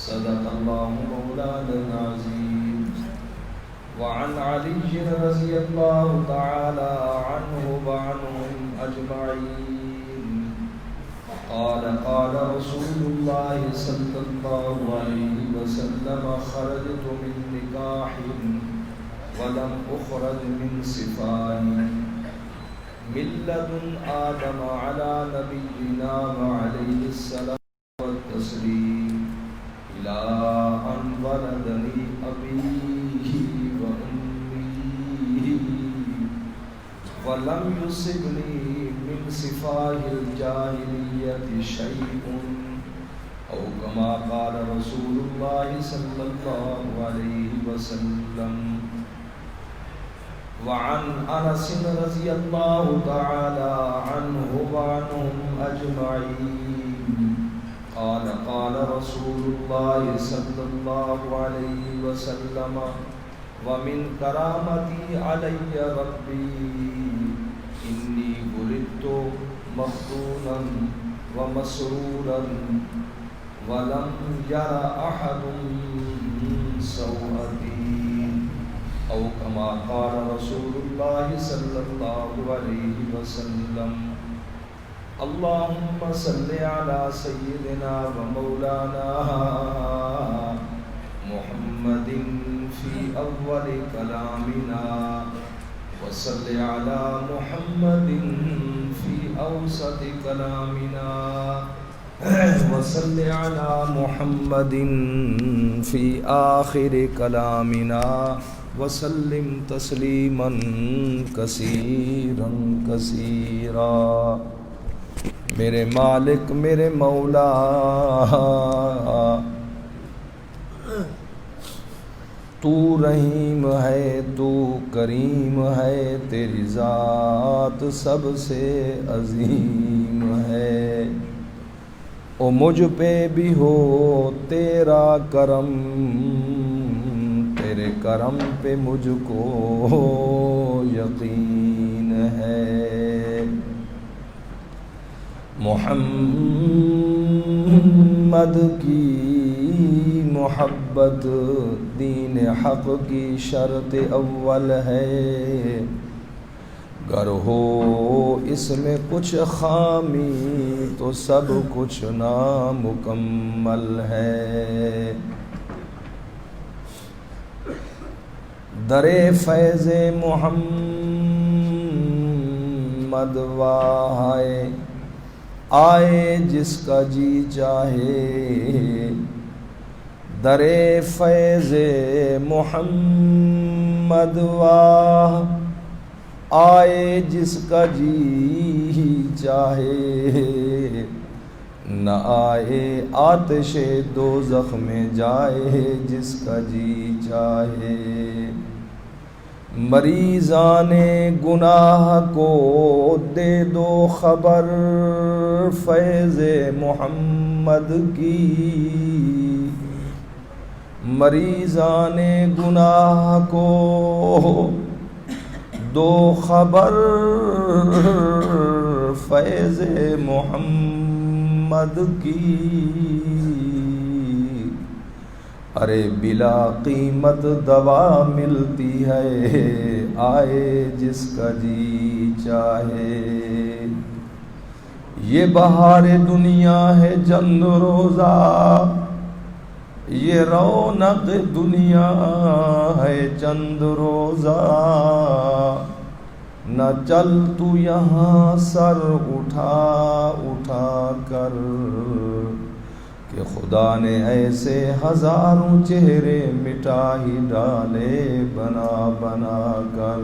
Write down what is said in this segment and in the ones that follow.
صدق الله مولانا العظيم. وعن علي رضي الله تعالى عنه وعنهم أجمعين قال قال رسول الله صلى الله عليه وسلم: خرجت من نكاح ولم أخرج من صفاء من لدن آدم على نبينا وعليه السلام والتسليم إلى أن ولدني أبي وأمي ولم يصبني من صفاء الجاهلية شيء أو كما قال رسول الله صلى الله عليه وسلم. وعن أنس رضي الله تعالى عنه وعنهم أجمعين قال قال رسول الله صلى الله عليه وسلم: ومن كرامتي علي ربي إني ولدت مختونا ومسرورا ولم ير أحد سوءتي أو كما قال رسول الله صلى الله عليه وسلم. اللهم صل على سيدنا ومولانا محمد في أول كلامنا وصل على محمد في أوسط كلامنا وصل على محمد في آخر كلامنا وسلم تسلیما کثیرا کثیرا. میرے مالک میرے مولا، تو رحیم ہے، تو کریم ہے، تیری ذات سب سے عظیم ہے. او مجھ پہ بھی ہو تیرا کرم، تیرے کرم پہ مجھ کو یقین ہے. محمد کی محبت دین حق کی شرط اول ہے. گر ہو اس میں کچھ خامی تو سب کچھ نامکمل ہے. در فیض محمد وائے آئے جس کا جی چاہے. در فیض محمد واہ آئے جس کا جی چاہے. نہ آئے آتش دوزخ میں جائے جس کا جی چاہے. مریضان گناہ کو دے دو خبر فیض محمد کی. مریضان گناہ کو دو خبر فیض محمد کی. ارے بلا قیمت دوا ملتی ہے آئے جس کا جی چاہے. یہ بہار دنیا ہے چند روزہ، یہ رونق دنیا ہے چند روزہ. نہ چل تو یہاں سر اٹھا اٹھا کر کہ خدا نے ایسے ہزاروں چہرے مٹا ہی ڈالے بنا بنا کر.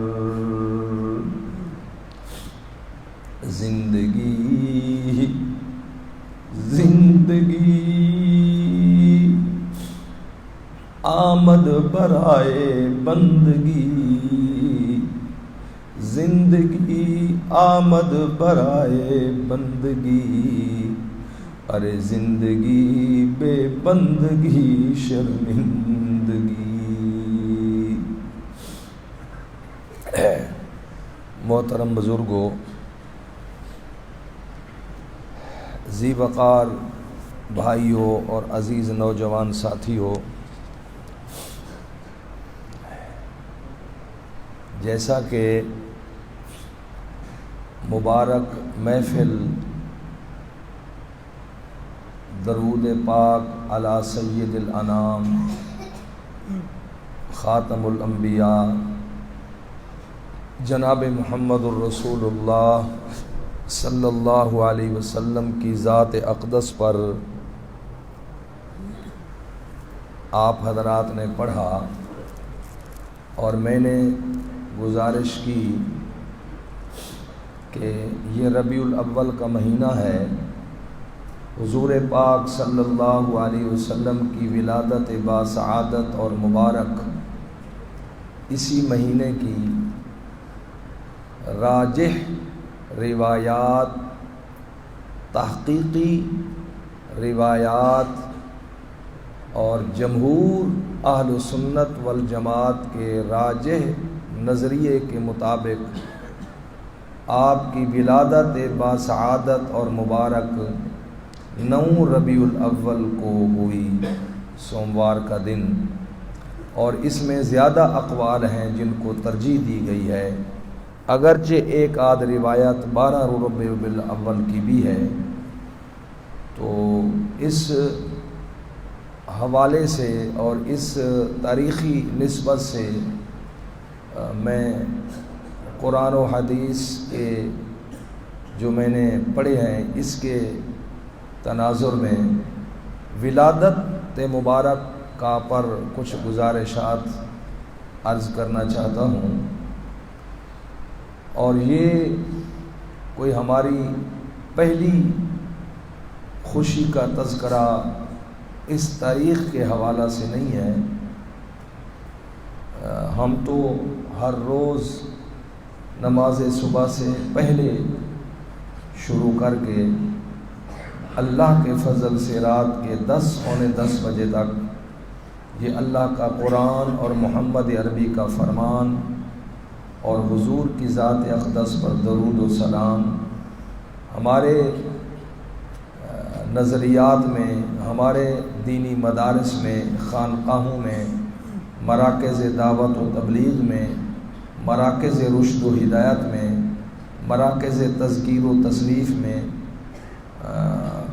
زندگی زندگی آمد برائے بندگی. زندگی آمد برائے بندگی. ارے زندگی بے بندگی شرمندگی. محترم بزرگوں، ذی وقار بھائیوں اور عزیز نوجوان ساتھیوں، جیسا کہ مبارک محفل درود پاک علی سید الانام خاتم الانبیاء جناب محمد الرسول اللہ صلی اللہ علیہ وسلم کی ذات اقدس پر آپ حضرات نے پڑھا، اور میں نے گزارش کی کہ یہ ربیع الاول کا مہینہ ہے، حضور پاک صلی اللہ علیہ وسلم کی ولادت باسعادت اور مبارک اسی مہینے کی راجح روایات، تحقیقی روایات اور جمہور اہل سنت والجماعت کے راجح نظریے کے مطابق آپ کی ولادت باسعادت اور مبارک 9 ربیع الاول کو ہوئی، سوموار کا دن، اور اس میں زیادہ اقوال ہیں جن کو ترجیح دی گئی ہے، اگرچہ ایک آدھ روایت 12 ربیع الاول کی بھی ہے۔ تو اس حوالے سے اور اس تاریخی نسبت سے میں قرآن و حدیث کے جو میں نے پڑھے ہیں اس کے تناظر میں ولادت مبارک کا پر کچھ گزارشات عرض کرنا چاہتا ہوں، اور یہ کوئی ہماری پہلی خوشی کا تذکرہ اس تاریخ کے حوالہ سے نہیں ہے۔ ہم تو ہر روز نماز صبح سے پہلے شروع کر کے اللہ کے فضل سے رات کے 10 پونے 10 بجے تک یہ اللہ کا قرآن اور محمد عربی کا فرمان اور حضور کی ذات اقدس پر درود و سلام ہمارے نظریات میں، ہمارے دینی مدارس میں، خانقاہوں میں، مراکز دعوت و تبلیغ میں، مراکز رشد و ہدایت میں، مراکز تذکیر و تصنیف میں،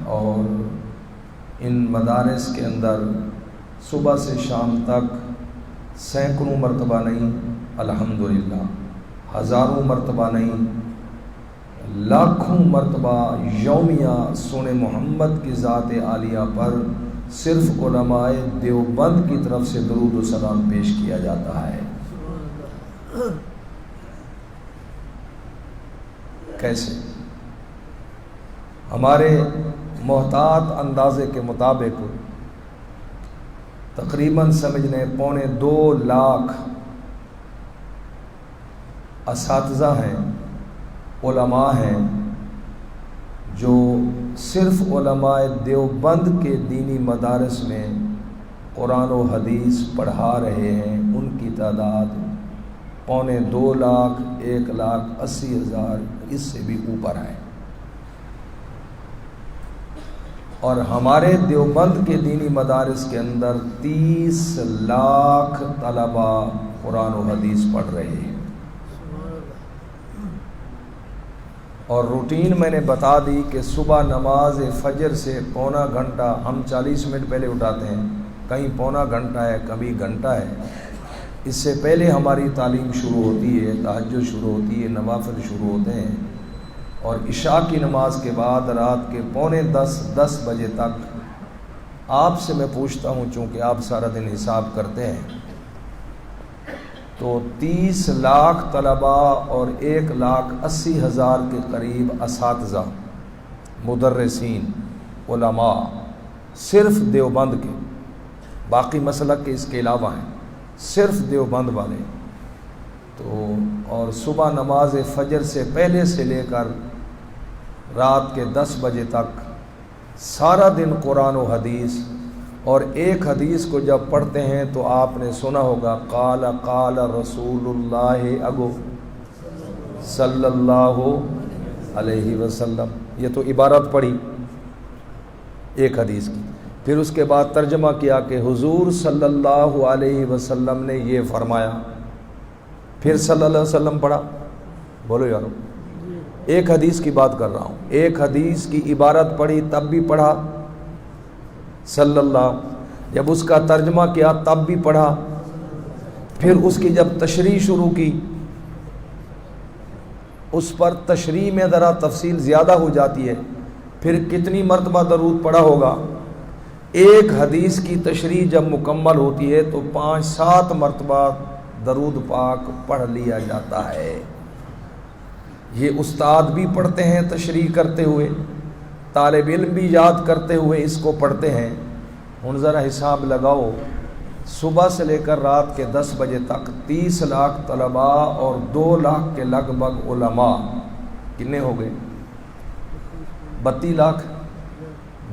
اور ان مدارس کے اندر صبح سے شام تک سینکڑوں مرتبہ نہیں، الحمدللہ ہزاروں مرتبہ نہیں، لاکھوں مرتبہ یومیہ سونے محمد کی ذات عالیہ پر صرف علماء دیوبند کی طرف سے درود و سلام پیش کیا جاتا ہے۔ کیسے؟ ہمارے محتاط اندازے کے مطابق تقریباً سمجھنے 2.25 لاکھ اساتذہ ہیں، علماء ہیں، جو صرف علماء دیوبند کے دینی مدارس میں قرآن و حدیث پڑھا رہے ہیں، ان کی تعداد 2.25 لاکھ، 1,80,000 اس سے بھی اوپر ہے۔ اور ہمارے دیوبند کے دینی مدارس کے اندر 30 لاکھ طلبہ قرآن و حدیث پڑھ رہے ہیں۔ اور روٹین میں نے بتا دی کہ صبح نماز فجر سے پونا گھنٹہ، ہم 40 منٹ پہلے اٹھاتے ہیں، کہیں پونا گھنٹہ ہے، کبھی گھنٹہ ہے، اس سے پہلے ہماری تعلیم شروع ہوتی ہے، تہجد شروع ہوتی ہے، نوافل شروع ہوتے ہیں، اور عشاء کی نماز کے بعد رات کے 9:45-10 بجے تک آپ سے میں پوچھتا ہوں، چونکہ آپ سارا دن حساب کرتے ہیں، تو 30 لاکھ طلبہ اور 1,80,000 کے قریب اساتذہ، مدرسین، علماء صرف دیوبند کے، باقی مسلک کے اس کے علاوہ ہیں، صرف دیوبند والے۔ تو اور صبح نماز فجر سے پہلے سے لے کر رات کے 10 بجے تک سارا دن قرآن و حدیث، اور ایک حدیث کو جب پڑھتے ہیں تو آپ نے سنا ہوگا قال قال رسول اللہ اگو صلی اللہ علیہ وسلم، یہ تو عبارت پڑھی، ایک حدیث کی. پھر اس کے بعد ترجمہ کیا کہ حضور صلی اللہ علیہ وسلم نے یہ فرمایا. پھر صلی اللہ علیہ وسلم پڑھا. بولو یارو, ایک حدیث کی بات کر رہا ہوں. ایک حدیث کی عبارت پڑھی تب بھی پڑھا صلی اللہ, جب اس کا ترجمہ کیا تب بھی پڑھا, پھر اس کی جب تشریح شروع کی, اس پر تشریح میں ذرا تفصیل زیادہ ہو جاتی ہے. پھر کتنی مرتبہ درود پڑھا ہوگا. ایک حدیث کی تشریح جب مکمل ہوتی ہے تو 5-7 مرتبہ درود پاک پڑھ لیا جاتا ہے. یہ استاد بھی پڑھتے ہیں تشریح کرتے ہوئے, طالب علم بھی یاد کرتے ہوئے اس کو پڑھتے ہیں. ہن ذرا حساب لگاؤ, صبح سے لے کر رات کے 10 بجے تک 30 لاکھ طلباء اور 2 لاکھ کے لگ بھگ علماء, کتنے ہو گئے؟ 32 لاکھ.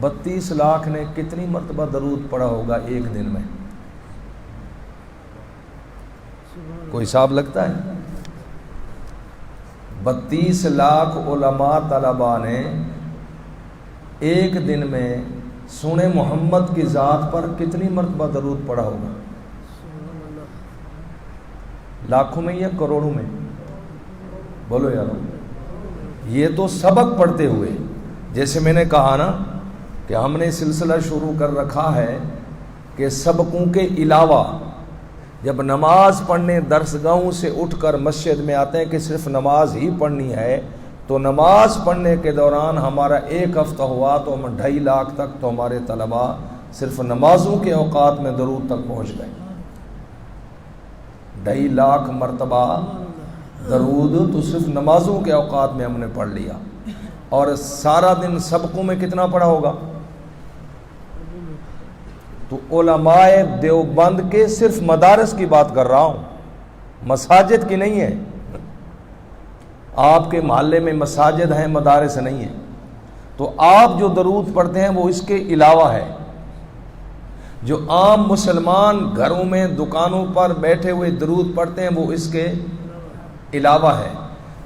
32 لاکھ نے کتنی مرتبہ درود پڑھا ہوگا ایک دن میں؟ کوئی حساب لگتا ہے؟ 32 لاکھ علماء طلباء نے ایک دن میں سونے محمد کی ذات پر کتنی مرتبہ درود پڑھا ہوگا؟ لاکھوں میں یا کروڑوں میں؟ بولو یارو. یہ تو سبق پڑھتے ہوئے, جیسے میں نے کہا نا کہ ہم نے سلسلہ شروع کر رکھا ہے کہ سبقوں کے علاوہ جب نماز پڑھنے درسگاہوں سے اٹھ کر مسجد میں آتے ہیں کہ صرف نماز ہی پڑھنی ہے, تو نماز پڑھنے کے دوران ہمارا 1 ہفتہ ہوا تو ہم 2.5 لاکھ تک تو ہمارے طلباء صرف نمازوں کے اوقات میں درود تک پہنچ گئے. 2.5 لاکھ مرتبہ درود تو صرف نمازوں کے اوقات میں ہم نے پڑھ لیا. اور سارا دن سبقوں میں کتنا پڑھا ہوگا؟ تو علماء دیوبند کے صرف مدارس کی بات کر رہا ہوں, مساجد کی نہیں ہے. آپ کے محلے میں مساجد ہیں, مدارس نہیں ہیں, تو آپ جو درود پڑھتے ہیں وہ اس کے علاوہ ہے. جو عام مسلمان گھروں میں دکانوں پر بیٹھے ہوئے درود پڑھتے ہیں وہ اس کے علاوہ ہے.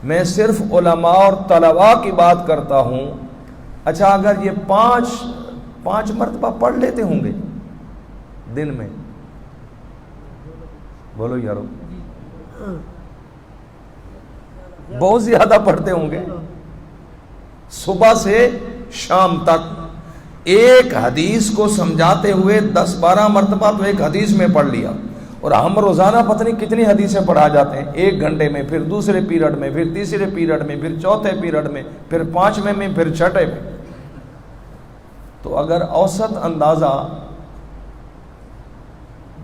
میں صرف علماء اور طلباء کی بات کرتا ہوں. اچھا, اگر یہ 5 مرتبہ پڑھ لیتے ہوں گے دن میں, بولو یارو, بہت زیادہ پڑھتے ہوں گے. صبح سے شام تک ایک حدیث کو سمجھاتے ہوئے 10-12 مرتبہ تو ایک حدیث میں پڑھ لیا. اور ہم روزانہ پتہ نہیں کتنی حدیثیں پڑھا جاتے ہیں, 1 گھنٹے میں, پھر دوسرے پیریڈ میں, پھر تیسرے پیریڈ میں, پھر چوتھے پیریڈ میں, پھر 5ویں میں, پھر 6ٹھے میں. تو اگر اوسط اندازہ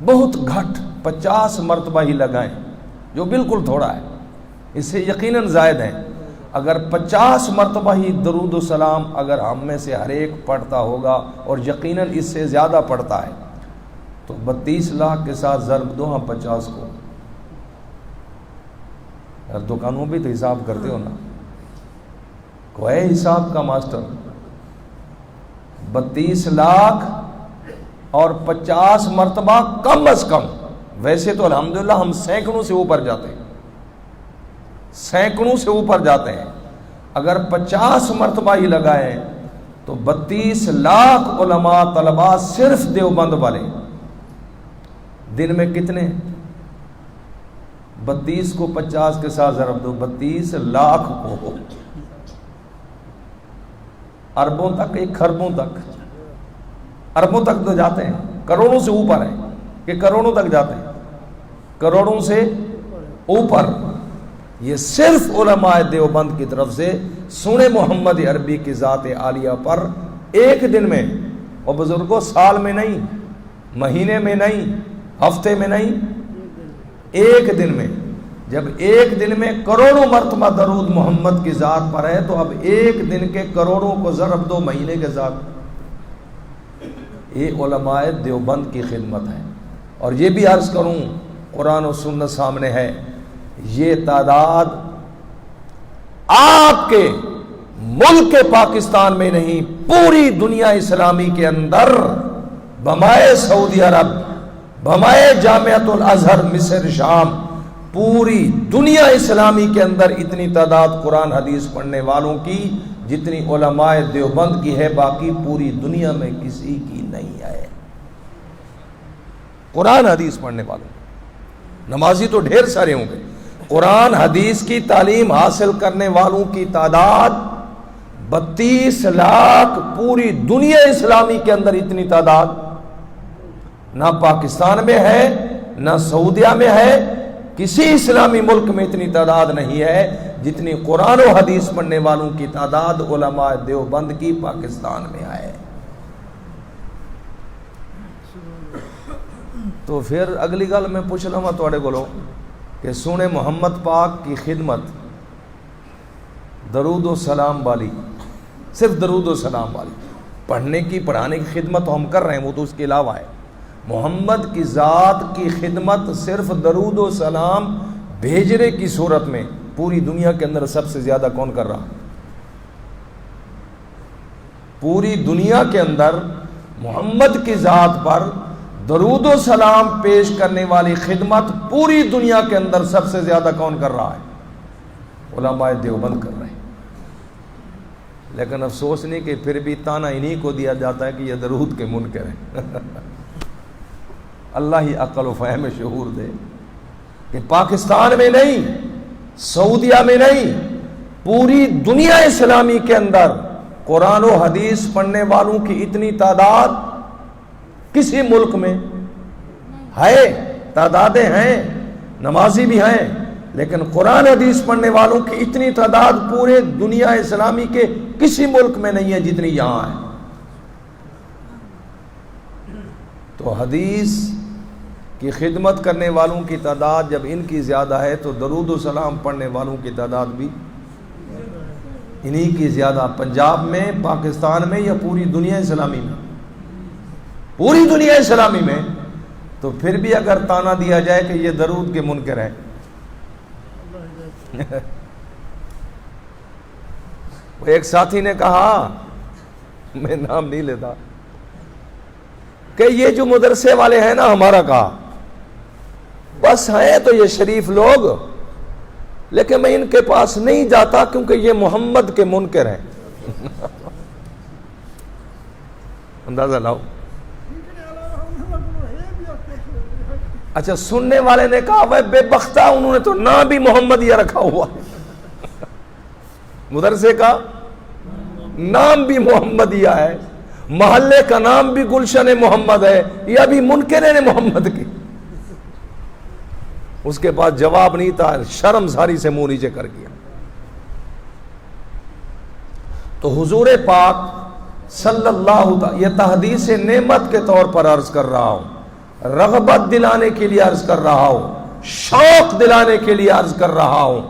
بہت گھٹ 50 مرتبہ ہی لگائیں, جو بالکل تھوڑا ہے, اس سے یقیناً زائد ہیں. اگر 50 مرتبہ ہی درود و سلام اگر ہم میں سے ہر ایک پڑھتا ہوگا, اور یقیناً اس سے زیادہ پڑھتا ہے, تو 32 لاکھ کے ساتھ ضرب دو ہم 50 کو. یار دکانوں بھی تو حساب کرتے ہو نا, کوئی حساب کا ماسٹر. 32 لاکھ اور 50 مرتبہ کم از کم. ویسے تو الحمدللہ ہم سینکڑوں سے اوپر جاتے ہیں, سینکڑوں سے اوپر جاتے ہیں. اگر 50 مرتبہ ہی لگائیں تو 32 لاکھ علماء طلباء صرف دیوبند والے دن میں کتنے؟ 32 کو 50 کے ساتھ ضرب دو, 32 لاکھ کو اربوں تک, 1 خربوں تک, اربوں تک تو جاتے ہیں, کروڑوں سے اوپر ہے کہ کروڑوں تک جاتے ہیں, کروڑوں سے اوپر. یہ صرف علماء دیوبند کی طرف سے سونے محمد عربی کی ذات عالیہ پر ایک دن میں, اور بزرگوں سال میں نہیں, مہینے میں نہیں, ہفتے میں نہیں, ایک دن میں. جب ایک دن میں کروڑوں مرتبہ درود محمد کی ذات پر ہے, تو اب ایک دن کے کروڑوں کو ضرب دو مہینے کے ساتھ. یہ علماء دیوبند کی خدمت ہے. اور یہ بھی عرض کروں, قرآن و سنت سامنے ہے, یہ تعداد آپ کے ملک پاکستان میں نہیں, پوری دنیا اسلامی کے اندر بمائے سعودی عرب, بمائے جامعۃ الازہر مصر شام, پوری دنیا اسلامی کے اندر اتنی تعداد قرآن حدیث پڑھنے والوں کی جتنی علماء دیوبند کی ہے باقی پوری دنیا میں کسی کی نہیں ہے۔ قرآن حدیث پڑھنے والوں، نمازی تو ڈھیر سارے ہوں گے، قرآن حدیث کی تعلیم حاصل کرنے والوں کی تعداد 32 لاکھ، پوری دنیا اسلامی کے اندر اتنی تعداد نہ پاکستان میں ہے نہ سعودیہ میں ہے، کسی اسلامی ملک میں اتنی تعداد نہیں ہے جتنی قرآن و حدیث پڑھنے والوں کی تعداد علماء دیوبند کی پاکستان میں ہے۔ تو پھر اگلی گل میں پوچھ لوں تھوڑے کو کہ سونے محمد پاک کی خدمت درود و سلام والی، صرف درود و سلام والی، پڑھنے کی پڑھانے کی خدمت تو ہم کر رہے ہیں، وہ تو اس کے علاوہ ہے۔ محمد کی ذات کی خدمت صرف درود و سلام بھیجنے کی صورت میں پوری دنیا کے اندر سب سے زیادہ کون کر رہا؟ پوری دنیا کے اندر محمد کی ذات پر درود و سلام پیش کرنے والی خدمت پوری دنیا کے اندر سب سے زیادہ کون کر رہا ہے؟ علماء دیوبند کر رہے ہیں۔ لیکن افسوس نہیں کہ پھر بھی تانا انہی کو دیا جاتا ہے کہ یہ درود کے منکر ہیں۔ اللہ ہی عقل و فہم شعور دے کہ پاکستان میں نہیں، سعودیہ میں نہیں، پوری دنیا اسلامی کے اندر قرآن و حدیث پڑھنے والوں کی اتنی تعداد کسی ملک میں ہے، تعدادیں ہیں، نمازی بھی ہیں، لیکن قرآن حدیث پڑھنے والوں کی اتنی تعداد پورے دنیا اسلامی کے کسی ملک میں نہیں ہے جتنی یہاں ہے۔ تو حدیث کی خدمت کرنے والوں کی تعداد جب ان کی زیادہ ہے تو درود و سلام پڑھنے والوں کی تعداد بھی انہی کی زیادہ، پنجاب میں، پاکستان میں، یا پوری دنیا اسلامی میں؟ پوری دنیا اسلامی میں۔ تو پھر بھی اگر تانا دیا جائے کہ یہ درود کے منکر ہیں، ایک ساتھی نے کہا، میں نام نہیں لیتا، کہ یہ جو مدرسے والے ہیں نا، ہمارا کہا بس ہیں تو یہ شریف لوگ، لیکن میں ان کے پاس نہیں جاتا کیونکہ یہ محمد کے منکر ہیں۔ اندازہ لاؤ۔ اچھا، سننے والے نے کہا وہ بے بختہ، انہوں نے تو نام بھی محمد یہ رکھا ہوا، مدرسے کا نام بھی محمدیہ ہے، محلے کا نام بھی گلشن محمد ہے، یہ بھی منکر نے محمد کی۔ اس کے بعد جواب نہیں تھا، شرم ساری سے منہ نیچے کر گیا۔ تو حضور پاک صلی اللہ تعالی، یہ تحدیث نعمت کے طور پر عرض کر رہا ہوں، رغبت دلانے کے لیے عرض کر رہا ہوں، شوق دلانے کے لیے عرض کر رہا ہوں،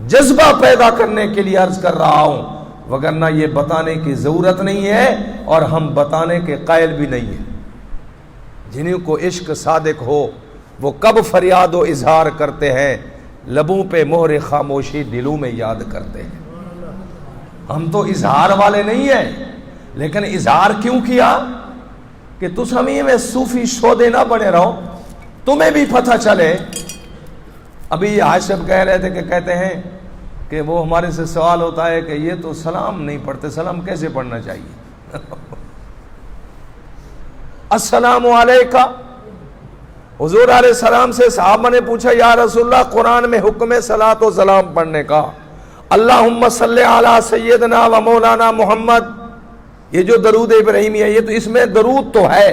جذبہ پیدا کرنے کے لیے عرض کر رہا ہوں، وگرنہ یہ بتانے کی ضرورت نہیں ہے اور ہم بتانے کے قائل بھی نہیں ہیں۔ جنہیں کو عشق صادق ہو وہ کب فریاد و اظہار کرتے ہیں، لبوں پہ مہر خاموشی دلوں میں یاد کرتے ہیں۔ ہم تو اظہار والے نہیں ہیں، لیکن اظہار کیوں کیا کہ تس ہمیں میں صوفی شودے نہ بنے رہو، تمہیں بھی پتہ چلے۔ ابھی عاشق کہہ رہے تھے کہ کہتے ہیں کہ وہ ہمارے سے سوال ہوتا ہے کہ یہ تو سلام نہیں پڑھتے، سلام کیسے پڑھنا چاہیے؟ السلام علیکہ، حضور علیہ السلام سے صحابہ نے پوچھا یا رسول اللہ قرآن میں حکم صلاۃ و سلام پڑھنے کا، اللہم صلی علی سیدنا و مولانا محمد، یہ جو درود ابراہیمی ہے یہ تو اس میں درود تو ہے،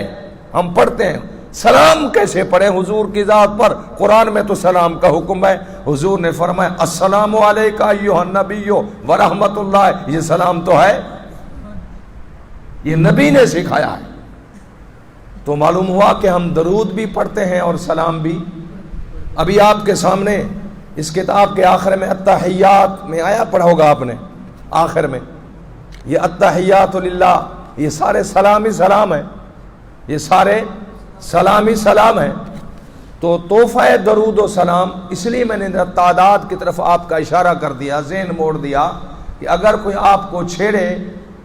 ہم پڑھتے ہیں، سلام کیسے پڑھیں حضور کی ذات پر؟ قرآن میں تو سلام کا حکم ہے۔ حضور نے فرمایا السلام علیکہ ایھا النبی ورحمۃ اللہ، یہ سلام تو ہے، یہ نبی نے سکھایا ہے۔ تو معلوم ہوا کہ ہم درود بھی پڑھتے ہیں اور سلام بھی۔ ابھی آپ کے سامنے اس کتاب کے آخر میں التحیات میں آیا پڑھا ہوگا آپ نے، آخر میں یہ التحیات للہ، یہ سارے سلام ہی سلام ہیں، یہ سارے سلام ہی سلام ہیں۔ تو تحفہ درود و سلام، اس لیے میں نے تعداد کی طرف آپ کا اشارہ کر دیا، ذہن موڑ دیا کہ اگر کوئی آپ کو چھیڑے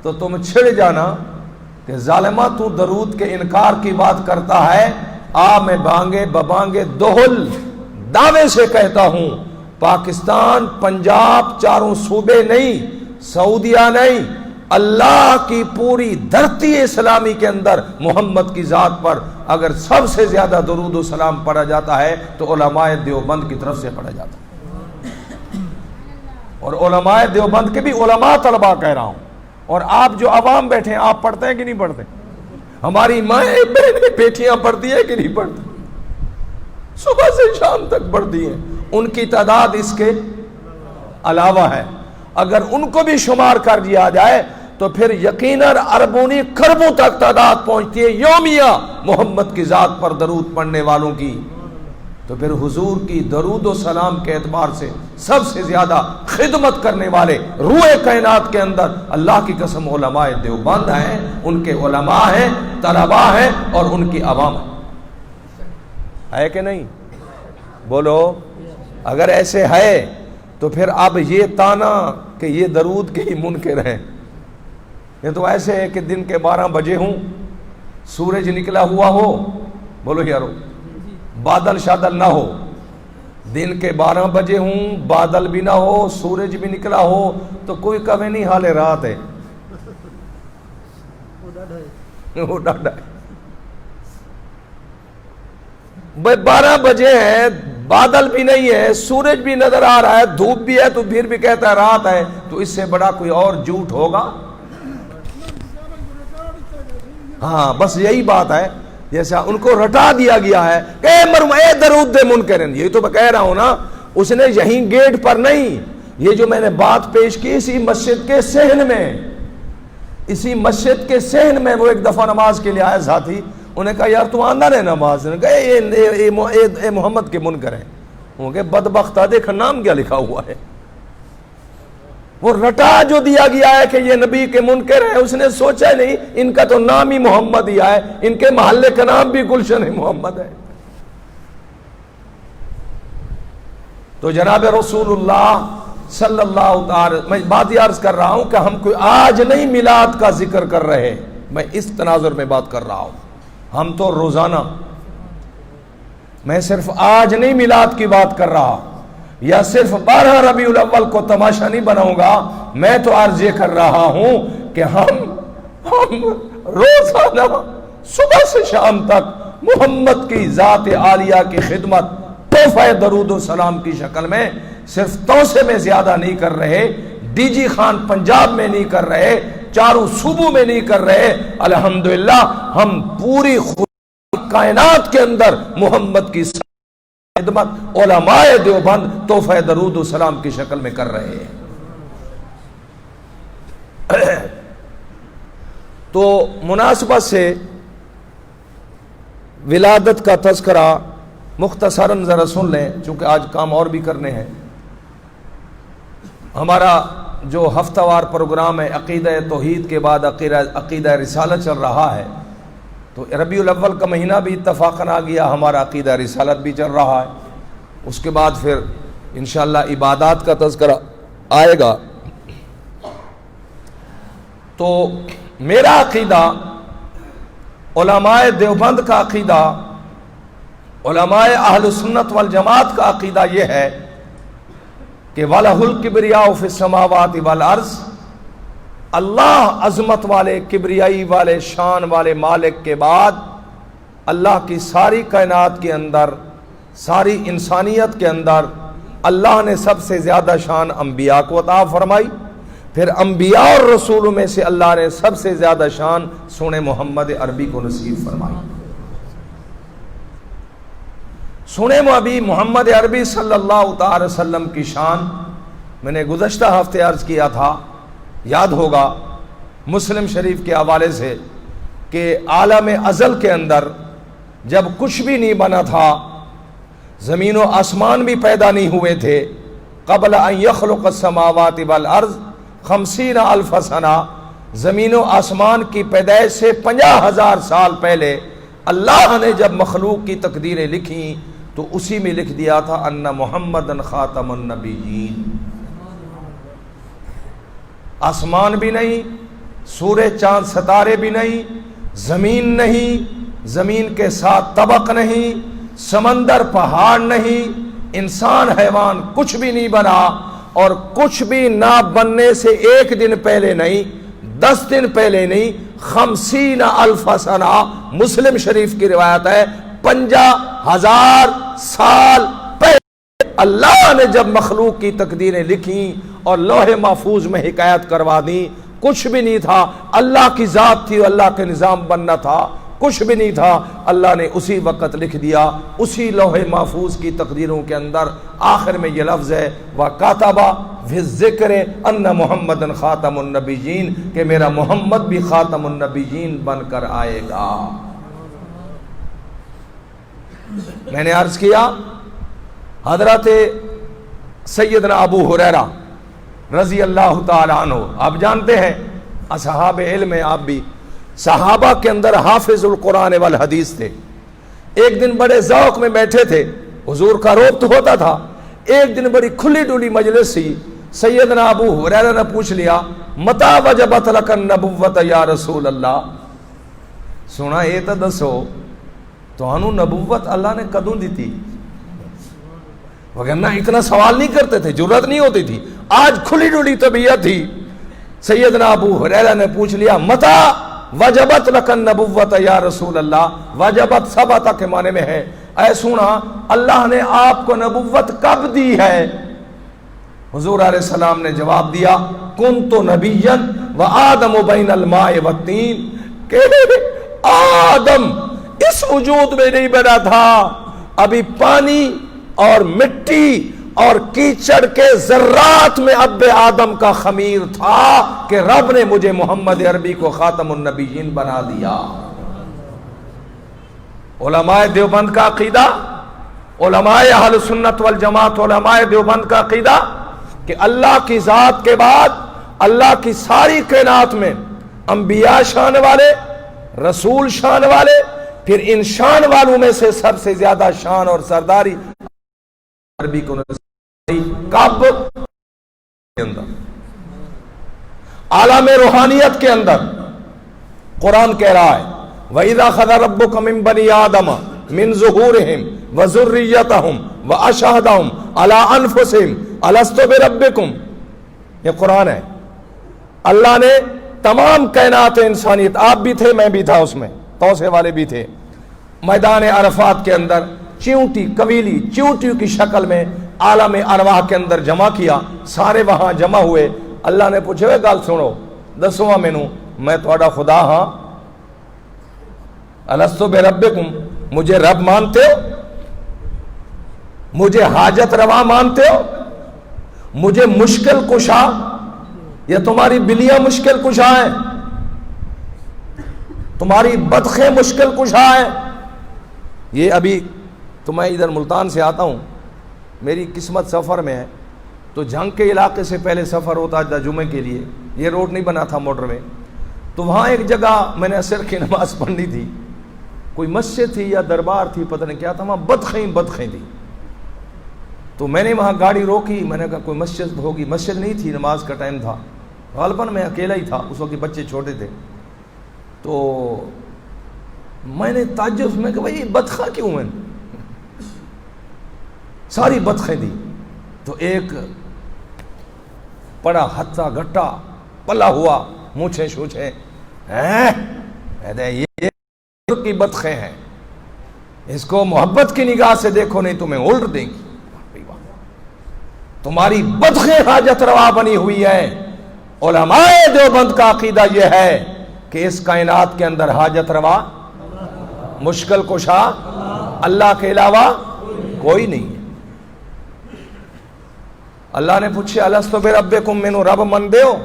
تو تم چھڑ جانا کہ ظالمہ تو درود کے انکار کی بات کرتا ہے۔ میں بانگے ببانگے دوہل دعوے سے کہتا ہوں، پاکستان، پنجاب، چاروں صوبے نہیں، سعودیہ نہیں، اللہ کی پوری دھرتی اسلامی کے اندر محمد کی ذات پر اگر سب سے زیادہ درود و سلام پڑھا جاتا ہے تو علماء دیوبند کی طرف سے پڑھا جاتا ہے، اور علماء دیوبند کے بھی علماء طلبہ کہہ رہا ہوں، اور آپ جو عوام بیٹھے ہیں آپ پڑھتے ہیں کہ نہیں پڑھتے؟ ہماری مائیں بہنیں بیٹیاں پڑھتی ہیں کہ نہیں پڑھتی؟ صبح سے شام تک پڑھتی ہیں، ان کی تعداد اس کے علاوہ ہے۔ اگر ان کو بھی شمار کر دیا جائے تو پھر یقیناً اربوں کھربوں تک تعداد پہنچتی ہے یومیہ محمد کی ذات پر درود پڑھنے والوں کی۔ تو پھر حضور کی درود و سلام کے اعتبار سے سب سے زیادہ خدمت کرنے والے روح کائنات کے اندر اللہ کی قسم علماء دیوبند ہیں، ان کے علماء ہیں، طلباء ہیں، اور ان کی عوام ہے کہ نہیں؟ بولو، اگر ایسے ہے تو پھر اب یہ تانا کہ یہ درود کے ہی منکر ہیں، یہ تو ایسے ہے کہ دن کے 12 بجے ہوں، سورج نکلا ہوا ہو، بولو یارو، بادل شادل نہ ہو، دن کے 12 بجے ہوں، بادل بھی نہ ہو، سورج بھی نکلا ہو، تو کوئی کبھی نہیں حال رات ہے، وہ ڈاڈا ہے۔ 12 بجے ہیں، بادل بھی نہیں ہے، سورج بھی نظر آ رہا ہے، دھوپ بھی ہے، تو پھر بھی کہتا ہے رات ہے، تو اس سے بڑا کوئی اور جھوٹ ہوگا؟ ہاں بس یہی بات ہے، جیسا ان کو رٹا دیا گیا ہے کہ اے درود دے منکرن، یہی تو میں کہہ رہا ہوں نا، اس نے یہیں گیٹ پر نہیں، یہ جو میں نے بات پیش کی اسی مسجد کے صحن میں، اسی مسجد کے صحن میں وہ ایک دفعہ نماز کے لیے آیا ساتھی، انہوں نے کہا یار تو آندہ نہیں نماز، نے کہا یہ محمد کے منکر ہیں، انہوں نے کہا بدبختہ دیکھا نام کیا لکھا ہوا ہے، وہ رٹا جو دیا گیا ہے کہ یہ نبی کے منکر ہیں، اس نے سوچا نہیں ان کا تو نام ہی محمد ہی ہے، ان کے محلے کا نام بھی گلشن محمد ہے۔ تو جناب رسول اللہ صلی اللہ تعالی، میں بات یہ عرض کر رہا ہوں کہ ہم کوئی آج نہیں میلاد کا ذکر کر رہے، میں اس تناظر میں بات کر رہا ہوں، ہم تو روزانہ، میں صرف آج نہیں میلاد کی بات کر رہا، یا صرف 12 ربیع الاول کو تماشا نہیں بناؤں گا، میں تو عرض یہ کر رہا ہوں کہ ہم روزانہ صبح سے شام تک محمد کی ذات عالیہ کی خدمت تحفہ درود و سلام کی شکل میں صرف توسے میں زیادہ نہیں کر رہے، ڈی جی خان پنجاب میں نہیں کر رہے، چاروں صوبوں میں نہیں کر رہے، الحمدللہ ہم پوری کائنات کے اندر محمد کی خدمت علماء دیوبند تحفہ درود و سلام کی شکل میں کر رہے ہیں۔ تو مناسبت سے ولادت کا تذکرہ مختصراً ذرا سن لیں، چونکہ آج کام اور بھی کرنے ہیں۔ ہمارا جو ہفتہ وار پروگرام ہے عقیدہ توحید کے بعد عقیدہ رسالت چل رہا ہے، تو ربیع الاول کا مہینہ بھی اتفاقاً آ گیا، ہمارا عقیدہ رسالت بھی چل رہا ہے، اس کے بعد پھر انشاءاللہ عبادات کا تذکرہ آئے گا۔ تو میرا عقیدہ، علماء دیوبند کا عقیدہ، علماء اہل سنت والجماعت کا عقیدہ یہ ہے کہ وَلَهُ الْكِبْرِيَاءُ فِي السَّمَاوَاتِ وَالْأَرْضِ، اللہ عظمت والے، کبریائی والے، شان والے مالک کے بعد اللہ کی ساری کائنات کے اندر، ساری انسانیت کے اندر اللہ نے سب سے زیادہ شان انبیاء کو عطا فرمائی، پھر انبیاء اور رسولوں میں سے اللہ نے سب سے زیادہ شان سونے محمد عربی کو نصیب فرمائی۔ سونے نبی محمد عربی صلی اللہ تعالی وسلم کی شان میں نے گزشتہ ہفتے عرض کیا تھا، یاد ہوگا مسلم شریف کے حوالے سے، کہ عالم ازل کے اندر جب کچھ بھی نہیں بنا تھا، زمین و آسمان بھی پیدا نہیں ہوئے تھے، قبل ان یخلق السماوات والارض 50,000 سنہ، زمین و آسمان کی پیدائش سے 50,000 سال پہلے اللہ نے جب مخلوق کی تقدیریں لکھی تو اسی میں لکھ دیا تھا ان محمدن خاتم النبیین۔ آسمان بھی نہیں، سورج چاند ستارے بھی نہیں، زمین نہیں، زمین کے ساتھ طبق نہیں، سمندر پہاڑ نہیں، انسان حیوان کچھ بھی نہیں بنا، اور کچھ بھی نہ بننے سے ایک دن پہلے نہیں، 10 دن پہلے نہیں، 50,000 سنہ، مسلم شریف کی روایت ہے، 50,000 سال پہلے اللہ نے جب مخلوق کی تقدیریں لکھی اور لوح محفوظ میں حکایت کروا دی، کچھ بھی نہیں تھا، اللہ کی ذات تھی، اللہ کے نظام بننا تھا، کچھ بھی نہیں تھا، اللہ نے اسی وقت لکھ دیا، اسی لوح محفوظ کی تقدیروں کے اندر آخر میں یہ لفظ ہے وَكَتَبَ فِي الذِّكْرِ أَنَّ مُحَمَّدًا خَاتَمُ النَّبِيِّينَ، کہ میرا محمد بھی خاتم النبیین بن کر آئے گا۔ میں نے عرض کیا حضرت سیدنا ابو ہریرہ رضی اللہ تعالی عنہ، آپ جانتے ہیں اصحاب علم ہیں، آپ بھی صحابہ کے اندر حافظ القرآن والحدیث تھے۔ ایک دن بڑے ذوق میں بیٹھے تھے، حضور کا روب تو ہوتا تھا، ایک دن بڑی کھلی ڈولی مجلس سی، سیدنا ابو ہریرہ نے پوچھ لیا متا وجبت لک النبوۃ یا رسول اللہ، سونا یہ تو دسو تو نبوت اللہ نے کدوں دی تھی؟ وگرنہ اتنا سوال نہیں کرتے تھے، جرت نہیں ہوتی تھی، آج کھلی ڈولی طبیعت تھی۔ سیدنا ابو ہریرہ نے پوچھ لیا متا وجبت لک النبوۃ یا رسول اللہ، وجبت ثبت کے معنی میں ہے اے سونا اللہ نے آپ کو نبوت کب دی ہے؟ حضور علیہ السلام نے جواب دیا کنت نبیا وآدم بین الماء والطین، کہ آدم اس وجود میں نہیں بنا تھا، ابھی پانی اور مٹی اور کیچڑ کے ذرات میں اب آدم کا خمیر تھا کہ رب نے مجھے محمد عربی کو خاتم النبیین بنا دیا۔ علماء دیوبند کا عقیدہ، علماء اہل سنت والجماعت، علماء دیوبند کا عقیدہ کہ اللہ کی ذات کے بعد اللہ کی ساری کائنات میں انبیاء شان والے، رسول شان والے، پھر ان شان والوں میں سے سب سے زیادہ شان اور سرداری عربی کو کب کے اندر، عالم روحانیت کے اندر قرآن کہہ رہا ہے وَإِذَا خَذَ رَبُّكَ مِن بَنِي آدَمَ مِن ظُهُورِهِمْ وَذُرِّيَّتَهُمْ وَأَشْهَدَهُمْ عَلَىٰ أَنفُسِهِمْ أَلَسْتُ بِرَبِّكُمْ، یہ قرآن ہے۔ اللہ نے تمام کائنات انسانیت، آپ بھی تھے میں بھی تھا، اس میں توسے والے بھی تھے، میدان عرفات کے اندر چیونٹی قبیلی چیونٹیوں کی شکل میں عالم ارواح کے اندر جمع کیا، سارے وہاں جمع ہوئے، اللہ نے پوچھے ہوئے گال سنو دسواں مینوں میں تھوڑا خدا ہاں، الستو بربکم، مجھے رب مانتے ہو، مجھے حاجت روا مانتے ہو، مجھے مشکل کشا، یا تمہاری بلیاں مشکل کشا ہیں، تمہاری بدخیں مشکل کشا ہیں؟ یہ ابھی تو میں ادھر ملتان سے آتا ہوں، میری قسمت سفر میں ہے، تو جھنگ کے علاقے سے پہلے سفر ہوتا تھا جمعے کے لیے، یہ روڈ نہیں بنا تھا موٹر میں، تو وہاں ایک جگہ میں نے عصر کی نماز پڑھنی تھی، کوئی مسجد تھی یا دربار تھی پتہ نہیں کیا تھا، وہاں بدخیں تھی، تو میں نے وہاں گاڑی روکی، میں نے کہا کوئی مسجد ہوگی، مسجد نہیں تھی، نماز کا ٹائم تھا، غالباً میں اکیلا ہی تھا، اس وقت بچے چھوٹے تھے، تو میں نے تعجب میں کہ بھائی بدخواں کیوں ہیں، ساری بدخیں دی، تو ایک بڑا ہتھا گھٹا پلا ہوا مونچھیں شوچھیں، یہ کی بدخیں ہیں، اس کو محبت کی نگاہ سے دیکھو نہیں تمہیں الٹ دیں گی، تمہاری بدخیں حاجت روا بنی ہوئی ہے۔ علماء دیوبند کا عقیدہ یہ ہے کہ اس کائنات کے اندر حاجت روا، مشکل کشا اللہ کے علاوہ کوئی نہیں ہے۔ اللہ نے پوچھے الستو بربکم، مینوں رب من دے ہو؟